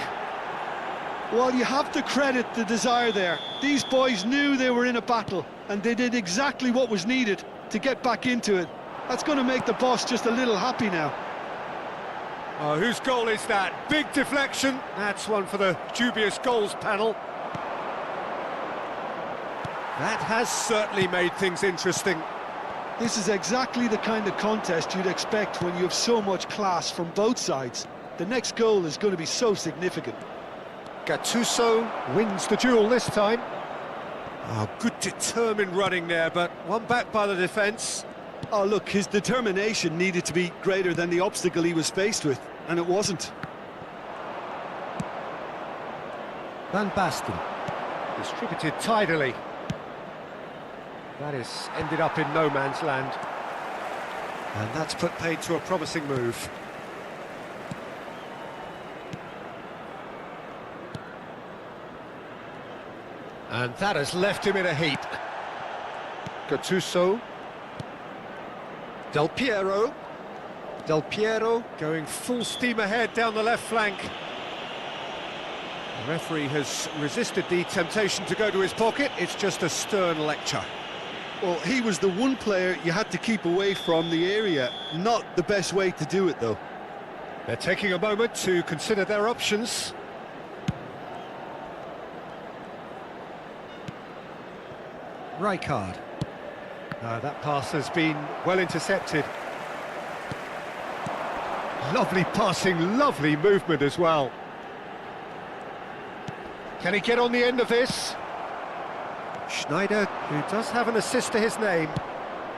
Well, you have to credit the desire there. These boys knew they were in a battle, and they did exactly what was needed to get back into it. That's going to make the boss just a little happy now. Oh, whose goal is that? Big deflection. That's one for the dubious goals panel. That has certainly made things interesting. This is exactly the kind of contest you'd expect when you have so much class from both sides. The next goal is going to be so significant. Gattuso wins the duel this time. Oh, good determined running there, but one back by the defence. Oh, look, his determination needed to be greater than the obstacle he was faced with, and it wasn't. Van Basten distributed tidily. That is ended up in no man's land. And that's put paid to a promising move. And that has left him in a heap. Gattuso. Del Piero. Del Piero going full steam ahead down the left flank. The referee has resisted the temptation to go to his pocket. It's just a stern lecture. Well, he was the one player you had to keep away from the area. Not the best way to do it, though. They're taking a moment to consider their options. Rijkaard. That pass has been well intercepted. Lovely passing, lovely movement as well. Can he get on the end of this? Schneider, who does have an assist to his name.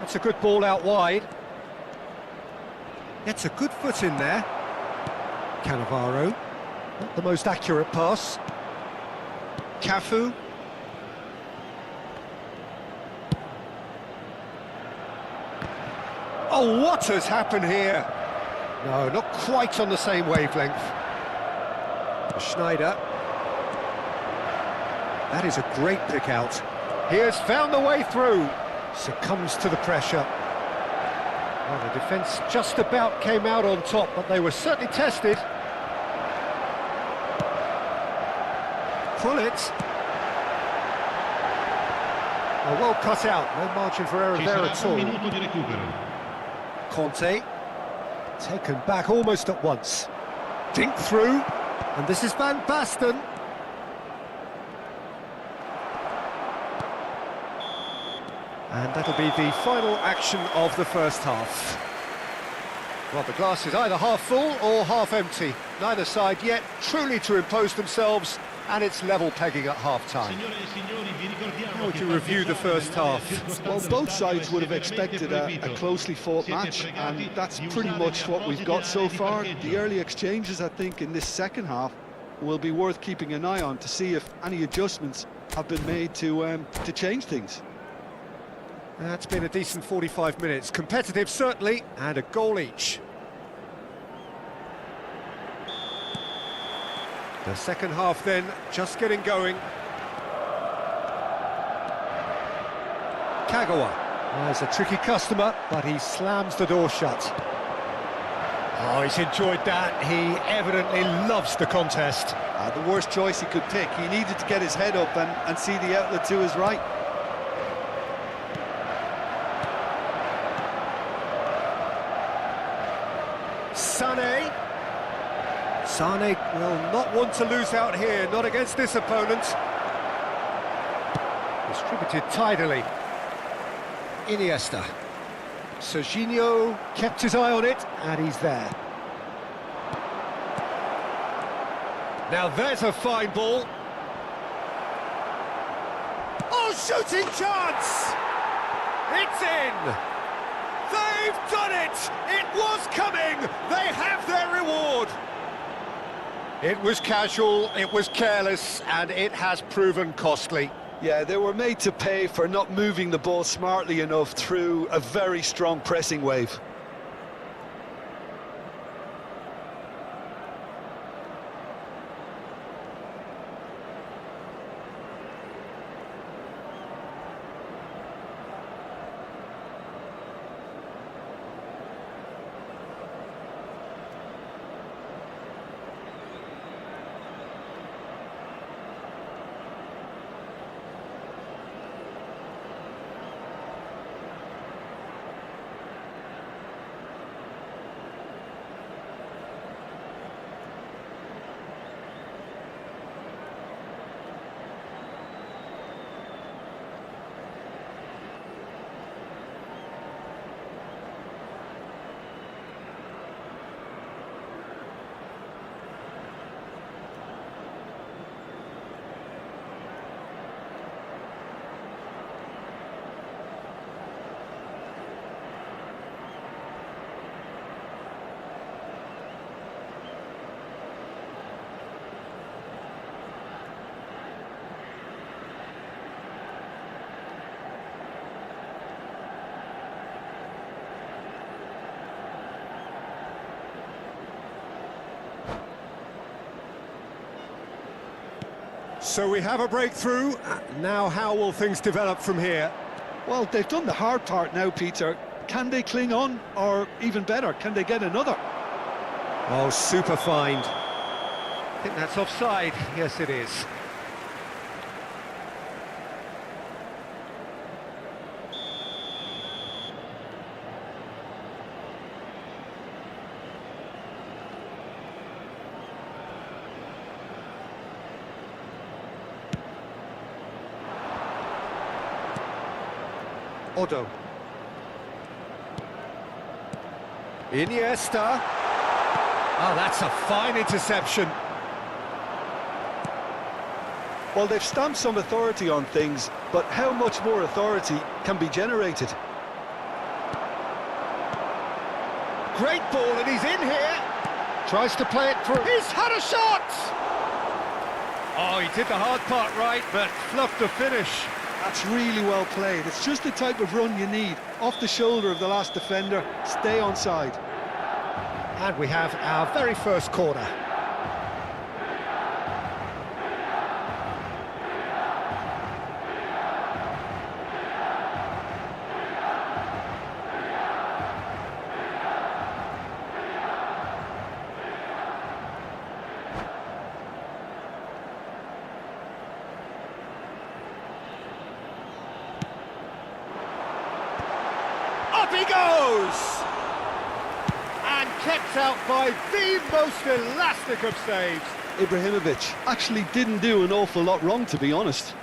That's a good ball out wide. Gets a good foot in there. Cannavaro. Not the most accurate pass. Cafu. Oh, what has happened here? No, not quite on the same wavelength. Schneider. That is a great pick out. He has found the way through. Succumbs to the pressure. Well, the defence just about came out on top, but they were certainly tested. Pull it. Oh, well cut out. No margin for error there at all. Minuto di recupero. Conte, taken back almost at once. Dink through, and this is Van Basten. And that'll be the final action of the first half. Well, the glass is either half full or half empty. Neither side yet truly to impose themselves, and it's level pegging at half-time. How would you review the first half? Well, both sides would have expected a closely fought match, and that's pretty much what we've got so far. The early exchanges, I think, in this second half will be worth keeping an eye on to see if any adjustments have been made to change things. That's been a decent 45 minutes. Competitive, certainly, and a goal each. The second half, then, just getting going. Kagawa. He's a tricky customer, but he slams the door shut. Oh, he's enjoyed that. He evidently loves the contest. The worst choice he could pick. He needed to get his head up and see the outlet to his right. Sane will not want to lose out here, not against this opponent. Distributed tidily. Iniesta. Serginho kept his eye on it, and he's there. Now there's a fine ball. Oh, shooting chance! It's in! They've done it! It was coming! They have their reward! It was casual, it was careless, and it has proven costly. Yeah, they were made to pay for not moving the ball smartly enough through a very strong pressing wave. So we have a breakthrough. Now how will things develop from here? Well, they've done the hard part now, Peter. Can they cling on, or even better, can they get another? Oh, super find. I think that's offside. Yes, it is. Odo. Iniesta. Oh, that's a fine interception. Well, they've stamped some authority on things, but how much more authority can be generated? Great ball, and he's in here. Tries to play it through. He's had a shot! Oh, he did the hard part right, but fluffed the finish. That's really well played. It's just the type of run you need. Off the shoulder of the last defender, stay onside. And we have our very first corner. Up he goes! And kept out by the most elastic of saves. Ibrahimovic actually didn't do an awful lot wrong, to be honest.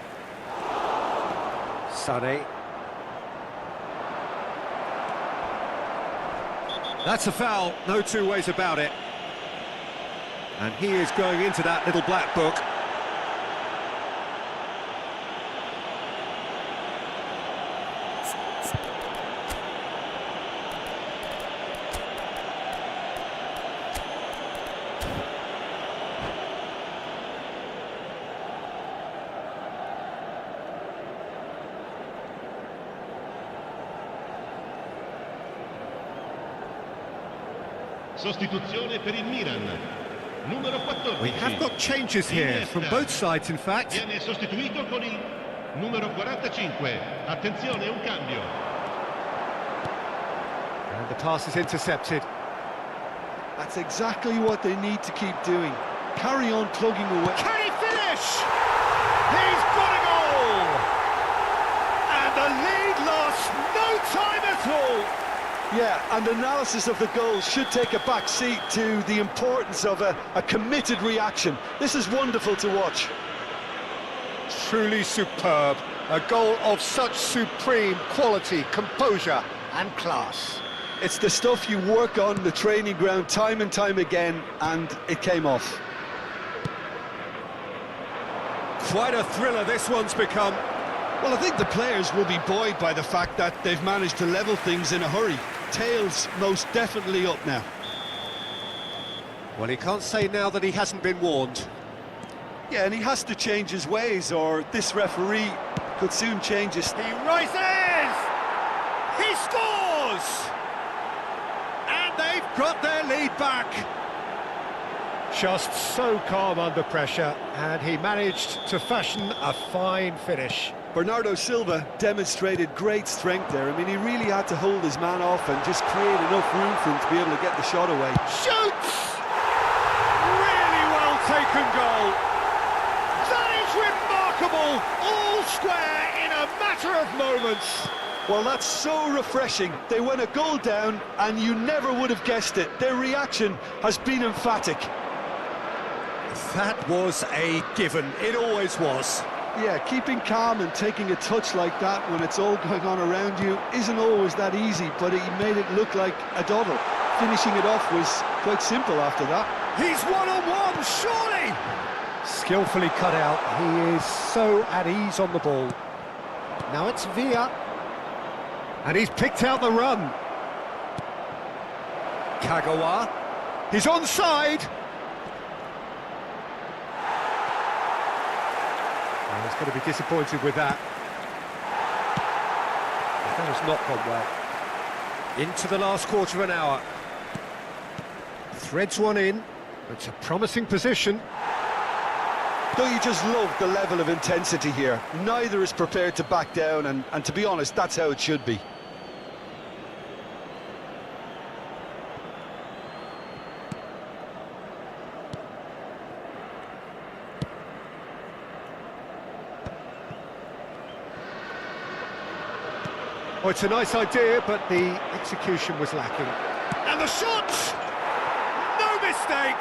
Sané. That's a foul, no two ways about it. And he is going into that little black book. Sostituzione per il Milan. Numero 14. We have got changes here from both sides, in fact. Viene sostituito con il numero 45. Attenzione, un cambio. And the pass is intercepted. That's exactly what they need to keep doing. Carry on plugging away. Can he finish? He's got a goal! And the lead lost no time at all. Yeah, and analysis of the goal should take a back seat to the importance of a committed reaction. This is wonderful to watch. Truly superb. A goal of such supreme quality, composure and class. It's the stuff you work on the training ground time and time again, and it came off. Quite a thriller this one's become. Well, I think the players will be buoyed by the fact that they've managed to level things in a hurry. Tails most definitely up now. Well, he can't say now that he hasn't been warned. Yeah, and he has to change his ways, or this referee could soon change his... He rises! He scores! And they've got their lead back. Just so calm under pressure, and he managed to fashion a fine finish. Bernardo Silva demonstrated great strength there. I mean, he really had to hold his man off and just create enough room for him to be able to get the shot away. Shoots! Really well taken goal. That is remarkable. All square in a matter of moments. Well, that's so refreshing. They went a goal down and you never would have guessed it. Their reaction has been emphatic. That was a given. It always was. Yeah, keeping calm and taking a touch like that when it's all going on around you isn't always that easy, but he made it look like a doddle. Finishing it off was quite simple after that. He's one-on-one, surely! Skillfully cut out. He is so at ease on the ball. Now it's Villa. And he's picked out the run. Kagawa. He's onside. He's going to be disappointed with that. That has not gone well. Into the last quarter of an hour. Threads one in. It's a promising position. Don't you just love the level of intensity here? Neither is prepared to back down, and to be honest, that's how it should be. Oh, it's a nice idea, but the execution was lacking. And the shot! No mistake!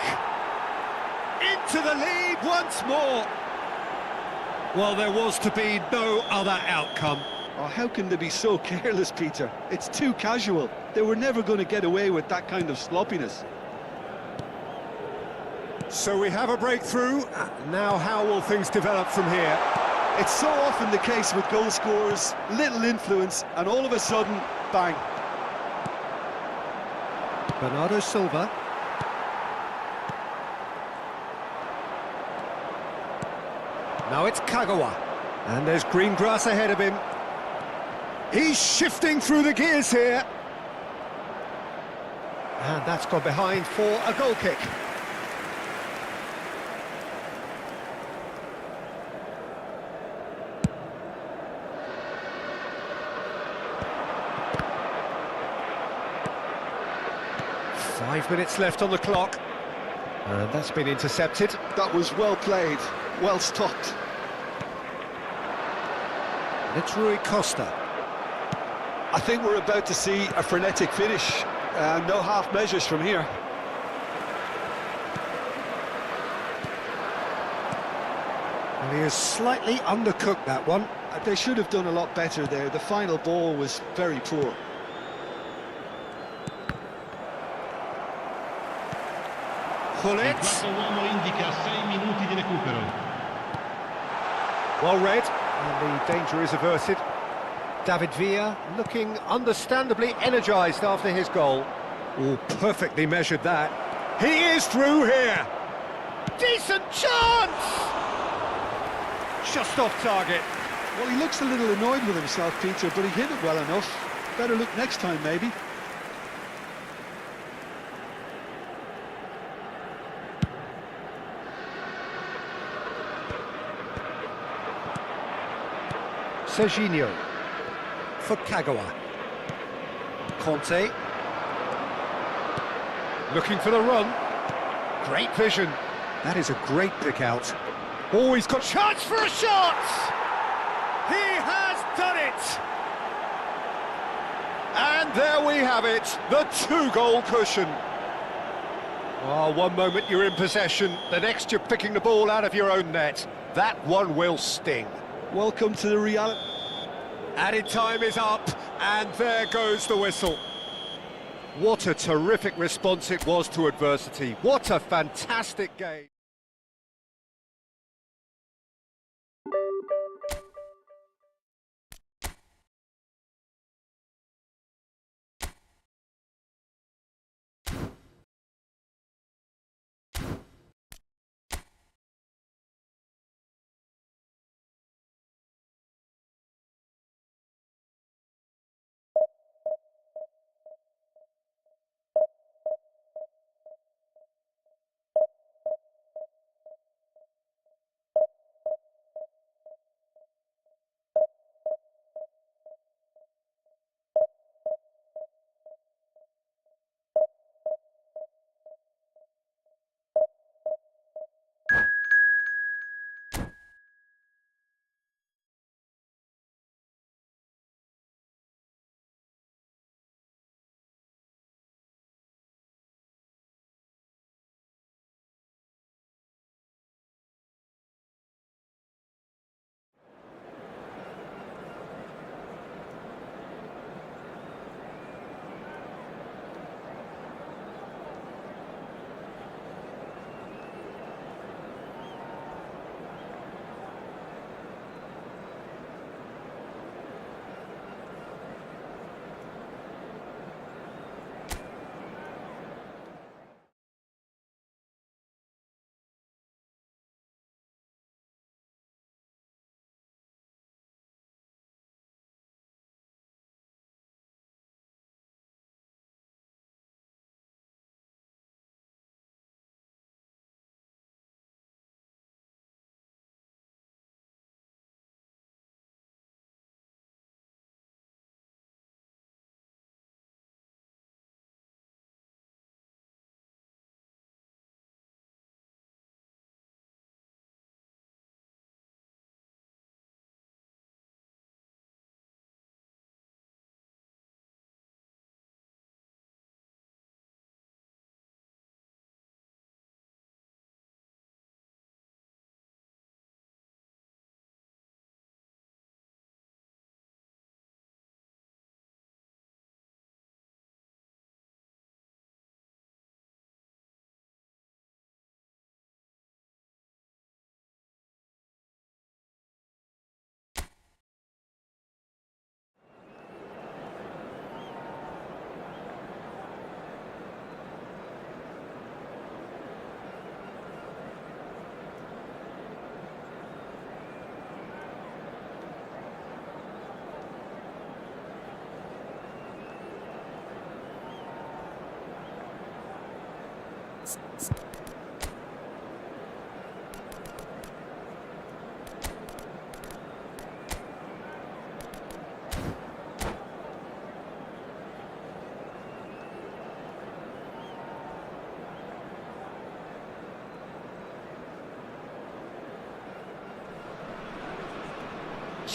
Into the lead once more. Well, there was to be no other outcome. Oh, how can they be so careless, Peter? It's too casual. They were never going to get away with that kind of sloppiness. So we have a breakthrough. Now how will things develop from here? It's so often the case with goal scorers, little influence, and all of a sudden, bang. Bernardo Silva. Now it's Kagawa. And there's green grass ahead of him. He's shifting through the gears here. And that's gone behind for a goal kick. Five minutes left on the clock. And that's been intercepted. That was well played, well stopped. It's Rui Costa. I think we're about to see a frenetic finish. No half measures from here. Well, he has slightly undercooked that one. They should have done a lot better there. The final ball was very poor. Pull Il it. quarto uomo indica 6 minuti di recupero. Well read, and the danger is averted. David Villa looking understandably energised after his goal. Oh, perfectly measured that. He is through here. Decent chance! Just off target. Well, he looks a little annoyed with himself, Peter, but he hit it well enough. Better look next time, maybe. Serginho for Kagawa. Conte looking for the run. Great vision. That is a great pick out. Oh, he's got chance for a shot! He has done it! And there we have it, the 2-goal cushion. Oh, one moment you're in possession, the next you're picking the ball out of your own net. That one will sting. Welcome to the reality. Added time is up, and there goes the whistle. What a terrific response it was to adversity. What a fantastic game.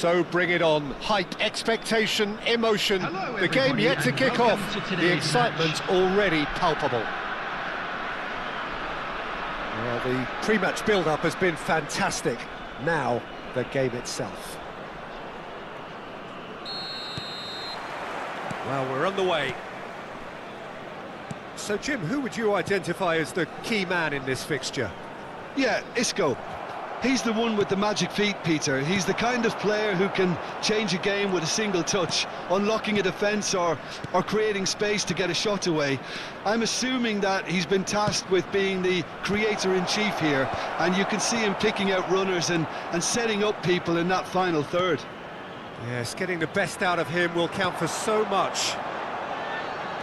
So bring it on. Hype, expectation, emotion. Hello, the game everybody, yet to and kick welcome off. to The today's excitement's match. already palpable. Well, the pre-match build-up has been fantastic. Now, the game itself. Well, we're underway. So, Jim, who would you identify as the key man in this fixture? Yeah, Isco. He's the one with the magic feet, Peter. He's the kind of player who can change a game with a single touch, unlocking a defence or creating space to get a shot away. I'm assuming that he's been tasked with being the creator-in-chief here, and you can see him picking out runners and setting up people in that final third. Yes, getting the best out of him will count for so much.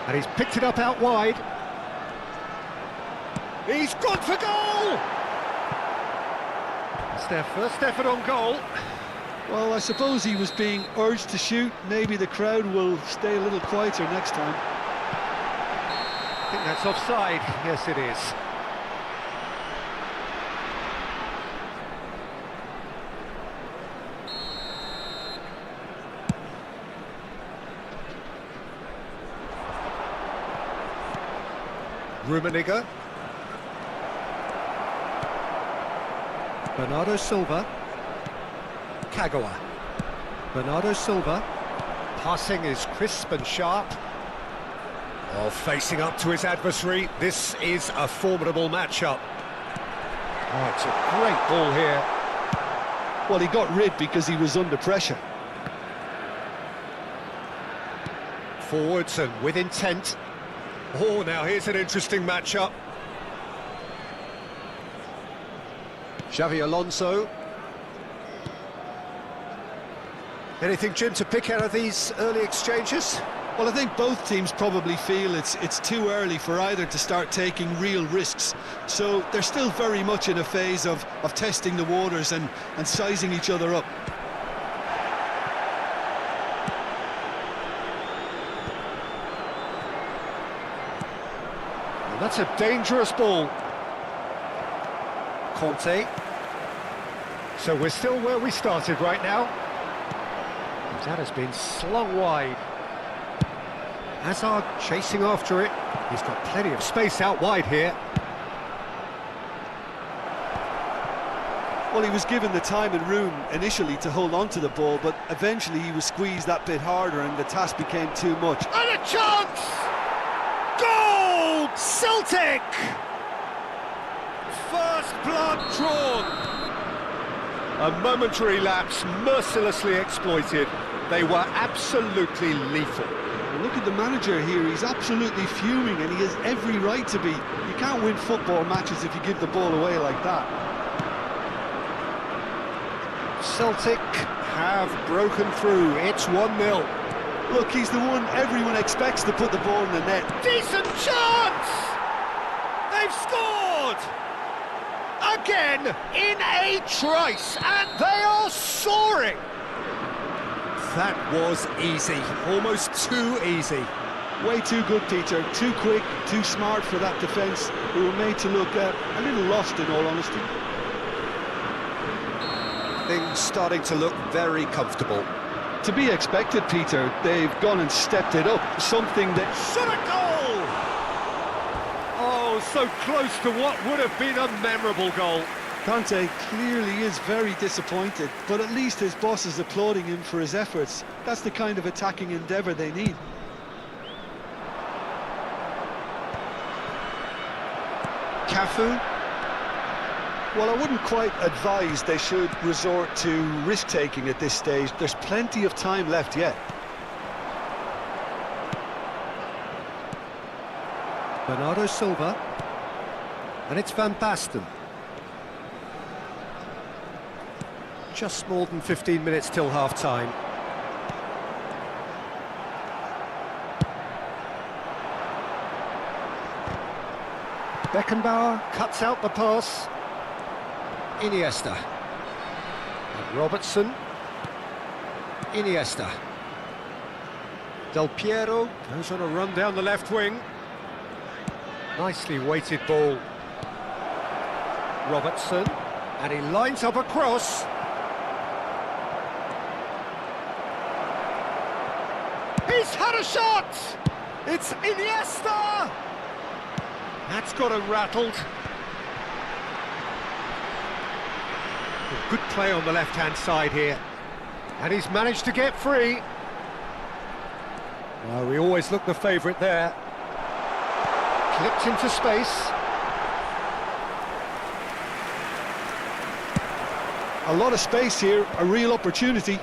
And he's picked it up out wide. He's gone for goal! It's their first effort on goal. Well, I suppose he was being urged to shoot. Maybe the crowd will stay a little quieter next time. I think that's offside. Yes, it is. Rummenigge. Bernardo Silva. Kagawa. Bernardo Silva. Passing is crisp and sharp. Oh, facing up to his adversary. This is a formidable matchup. Oh, it's a great ball here. Well, he got rid because he was under pressure. Forwards and with intent. Oh, now here's an interesting matchup. Xavi Alonso. Anything, Jim, to pick out of these early exchanges? Well, I think both teams probably feel it's too early for either to start taking real risks. So they're still very much in a phase of testing the waters and sizing each other up. And that's a dangerous ball. Conte. So we're still where we started right now. That has been slung wide. Hazard chasing after it. He's got plenty of space out wide here. Well, he was given the time and room initially to hold on to the ball, but eventually he was squeezed that bit harder and the task became too much. And a chance! Goal! Celtic! First blood drawn. A momentary lapse mercilessly exploited. They were absolutely lethal. Look at the manager here, he's absolutely fuming and he has every right to be. You can't win football matches if you give the ball away like that. Celtic have broken through, it's 1-0. Look, he's the one everyone expects to put the ball in the net. Decent chance! They've scored! Again, in a trice, and they are soaring! That was easy, almost too easy. Way too good, Peter. Too quick, too smart for that defence, who were made to look a little lost, in all honesty. Things starting to look very comfortable. To be expected, Peter. They've gone and stepped it up. Something that... Shot a goal! Oh, so close to what would have been a memorable goal. Conte clearly is very disappointed, but at least his boss is applauding him for his efforts. That's the kind of attacking endeavour they need. Cafu. Well, I wouldn't quite advise they should resort to risk-taking at this stage. There's plenty of time left yet. Bernardo Silva. And it's Van Basten. Just more than 15 minutes till half-time. Beckenbauer cuts out the pass. Iniesta. And Robertson. Iniesta. Del Piero goes on a run down the left wing. Nicely weighted ball. Robertson. And he lines up a cross. He's had a shot! It's Iniesta! That's got him rattled. Good play on the left-hand side here. And he's managed to get free. Well, we always look the favourite there. Slipped into space. A lot of space here, a real opportunity.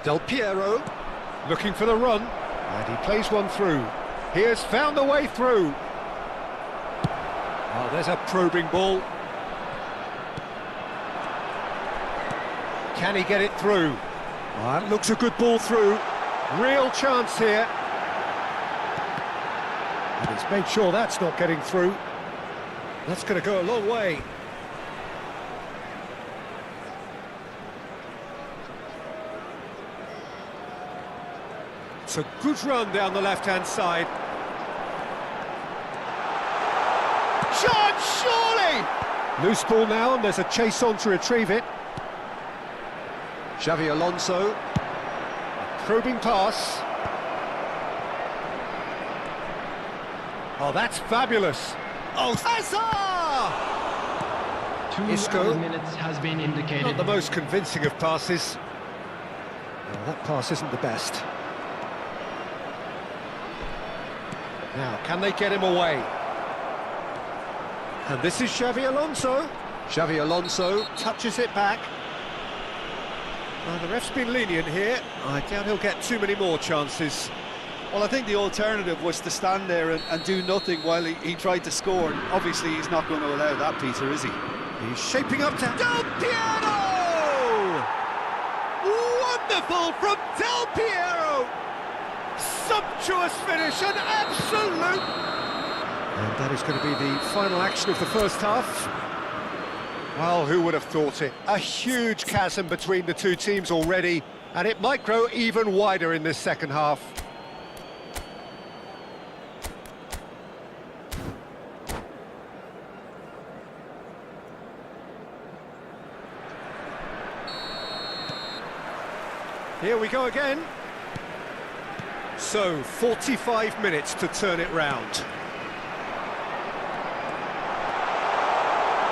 Del Piero looking for the run, and he plays one through. He has found the way through. Oh, there's a probing ball. Can he get it through? Oh, that looks a good ball through. Real chance here. And he's made sure that's not getting through. That's going to go a long way. It's a good run down the left-hand side. Shot, surely! Loose ball now, and there's a chase on to retrieve it. Xavi Alonso, a probing pass. Oh, that's fabulous. Oh, Hazard! 2 Isco. added minutes has been indicated. Not the most convincing of passes. Well, that pass isn't the best. Now, can they get him away? And this is Xavi Alonso. Xavi Alonso touches it back. Well, the ref's been lenient here. I doubt he'll get too many more chances. Well, I think the alternative was to stand there and do nothing while he tried to score. And obviously, he's not going to allow that, Peter, is he? He's shaping up to Del Piero! Wonderful from Del Piero! Sumptuous finish, an absolute... And that is going to be the final action of the first half. Well, who would have thought it? A huge chasm between the two teams already, and it might grow even wider in this second half. Here we go again. So, 45 minutes to turn it round.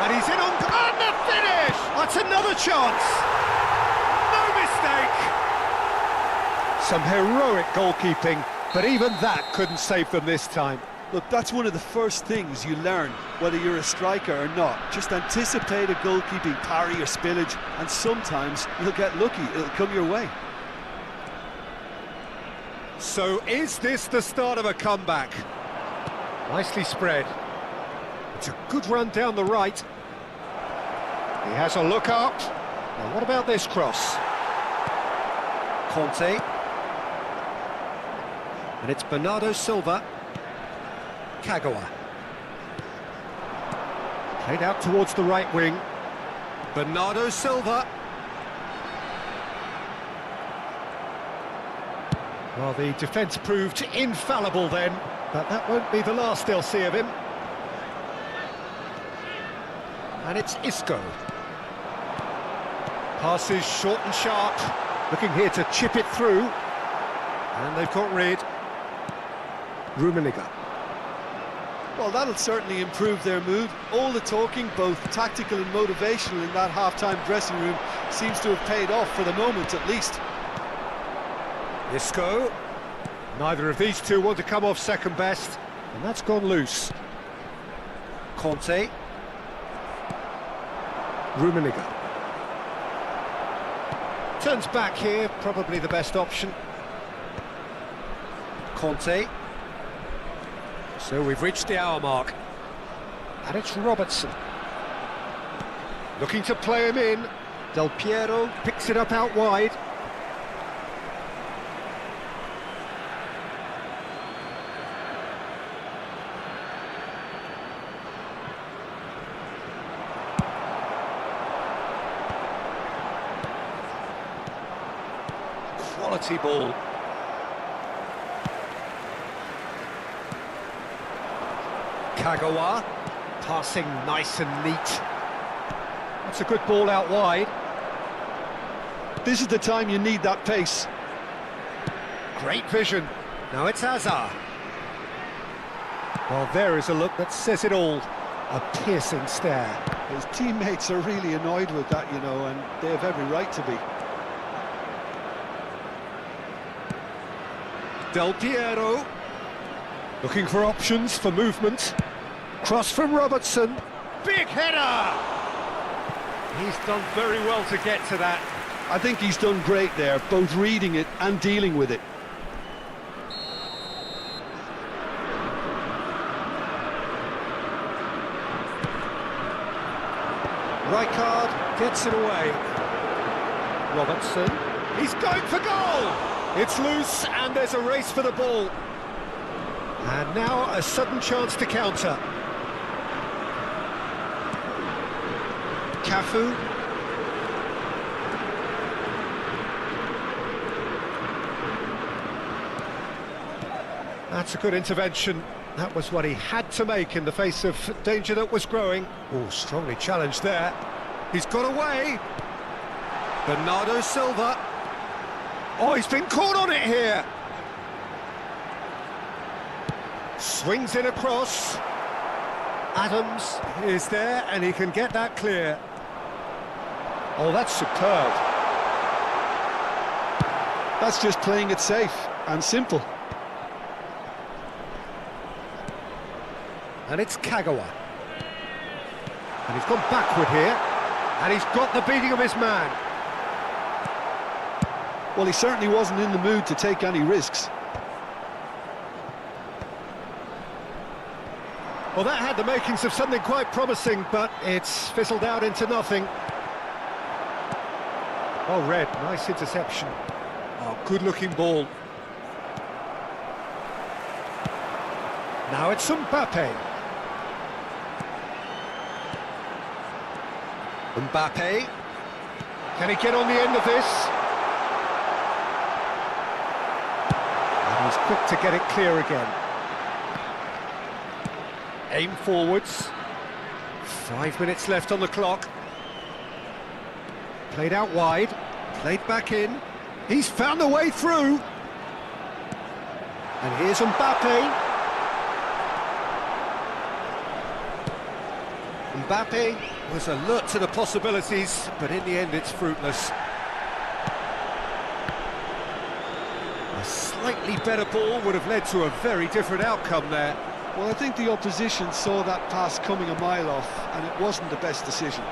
And he's in on... And the finish! That's another chance! No mistake! Some heroic goalkeeping, but even that couldn't save them this time. Look, that's one of the first things you learn, whether you're a striker or not. Just anticipate a goalkeeping parry or spillage, and sometimes you'll get lucky, it'll come your way. So is this the start of a comeback? Nicely spread. It's a good run down the right. He has a look up. Now what about this cross? Conte. And it's Bernardo Silva. Kagawa. Played out towards the right wing. Bernardo Silva. Well, the defence proved infallible then, but that won't be the last they'll see of him. And it's Isco. Passes short and sharp, looking here to chip it through. And they've got rid. Rummenigge. Well, that'll certainly improve their mood. All the talking, both tactical and motivational, in that half-time dressing room seems to have paid off for the moment, at least. Isco. Neither of these two want to come off second best, and that's gone loose. Conte. Rummenigge. Turns back here, probably the best option. Conte. So we've reached the hour mark. And it's Robertson. Looking to play him in. Del Piero picks it up out wide. Quality ball. Kagawa, passing nice and neat. That's a good ball out wide. This is the time you need that pace. Great vision. Now it's Hazard. Well, there is a look that says it all. A piercing stare. His teammates are really annoyed with that, you know, and they have every right to be. Del Piero. Looking for options for movement. Cross from Robertson. Big header! He's done very well to get to that. I think he's done great there, both reading it and dealing with it. Rijkaard gets it away. Robertson, he's going for goal! It's loose and there's a race for the ball. And now a sudden chance to counter. Cafu. That's a good intervention. That was what he had to make in the face of danger that was growing. Oh, strongly challenged there. He's got away. Bernardo Silva. Oh, he's been caught on it here. Swings it across. Adams is there and he can get that clear. Oh, that's superb. That's just playing it safe and simple. And it's Kagawa. And he's gone backward here. And he's got the beating of his man. Well, he certainly wasn't in the mood to take any risks. Well, that had the makings of something quite promising, but it's fizzled out into nothing. Oh, Red, nice interception. Oh, good-looking ball. Now it's Mbappe. Mbappe. Can he get on the end of this? And he's quick to get it clear again. Aim forwards. 5 minutes left on the clock. Played out wide. Played back in. He's found a way through. And here's Mbappe. Mbappe was alert to the possibilities, but in the end it's fruitless. A slightly better ball would have led to a very different outcome there. Well, I think the opposition saw that pass coming a mile off, and it wasn't the best decision.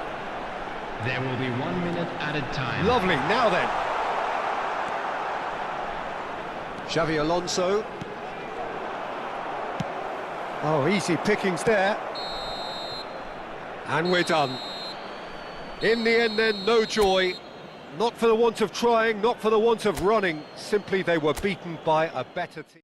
There will be 1 minute added time. Lovely, now then. Xavi Alonso. Oh, easy pickings there. And we're done. In the end then, no joy. Not for the want of trying, not for the want of running. Simply they were beaten by a better team.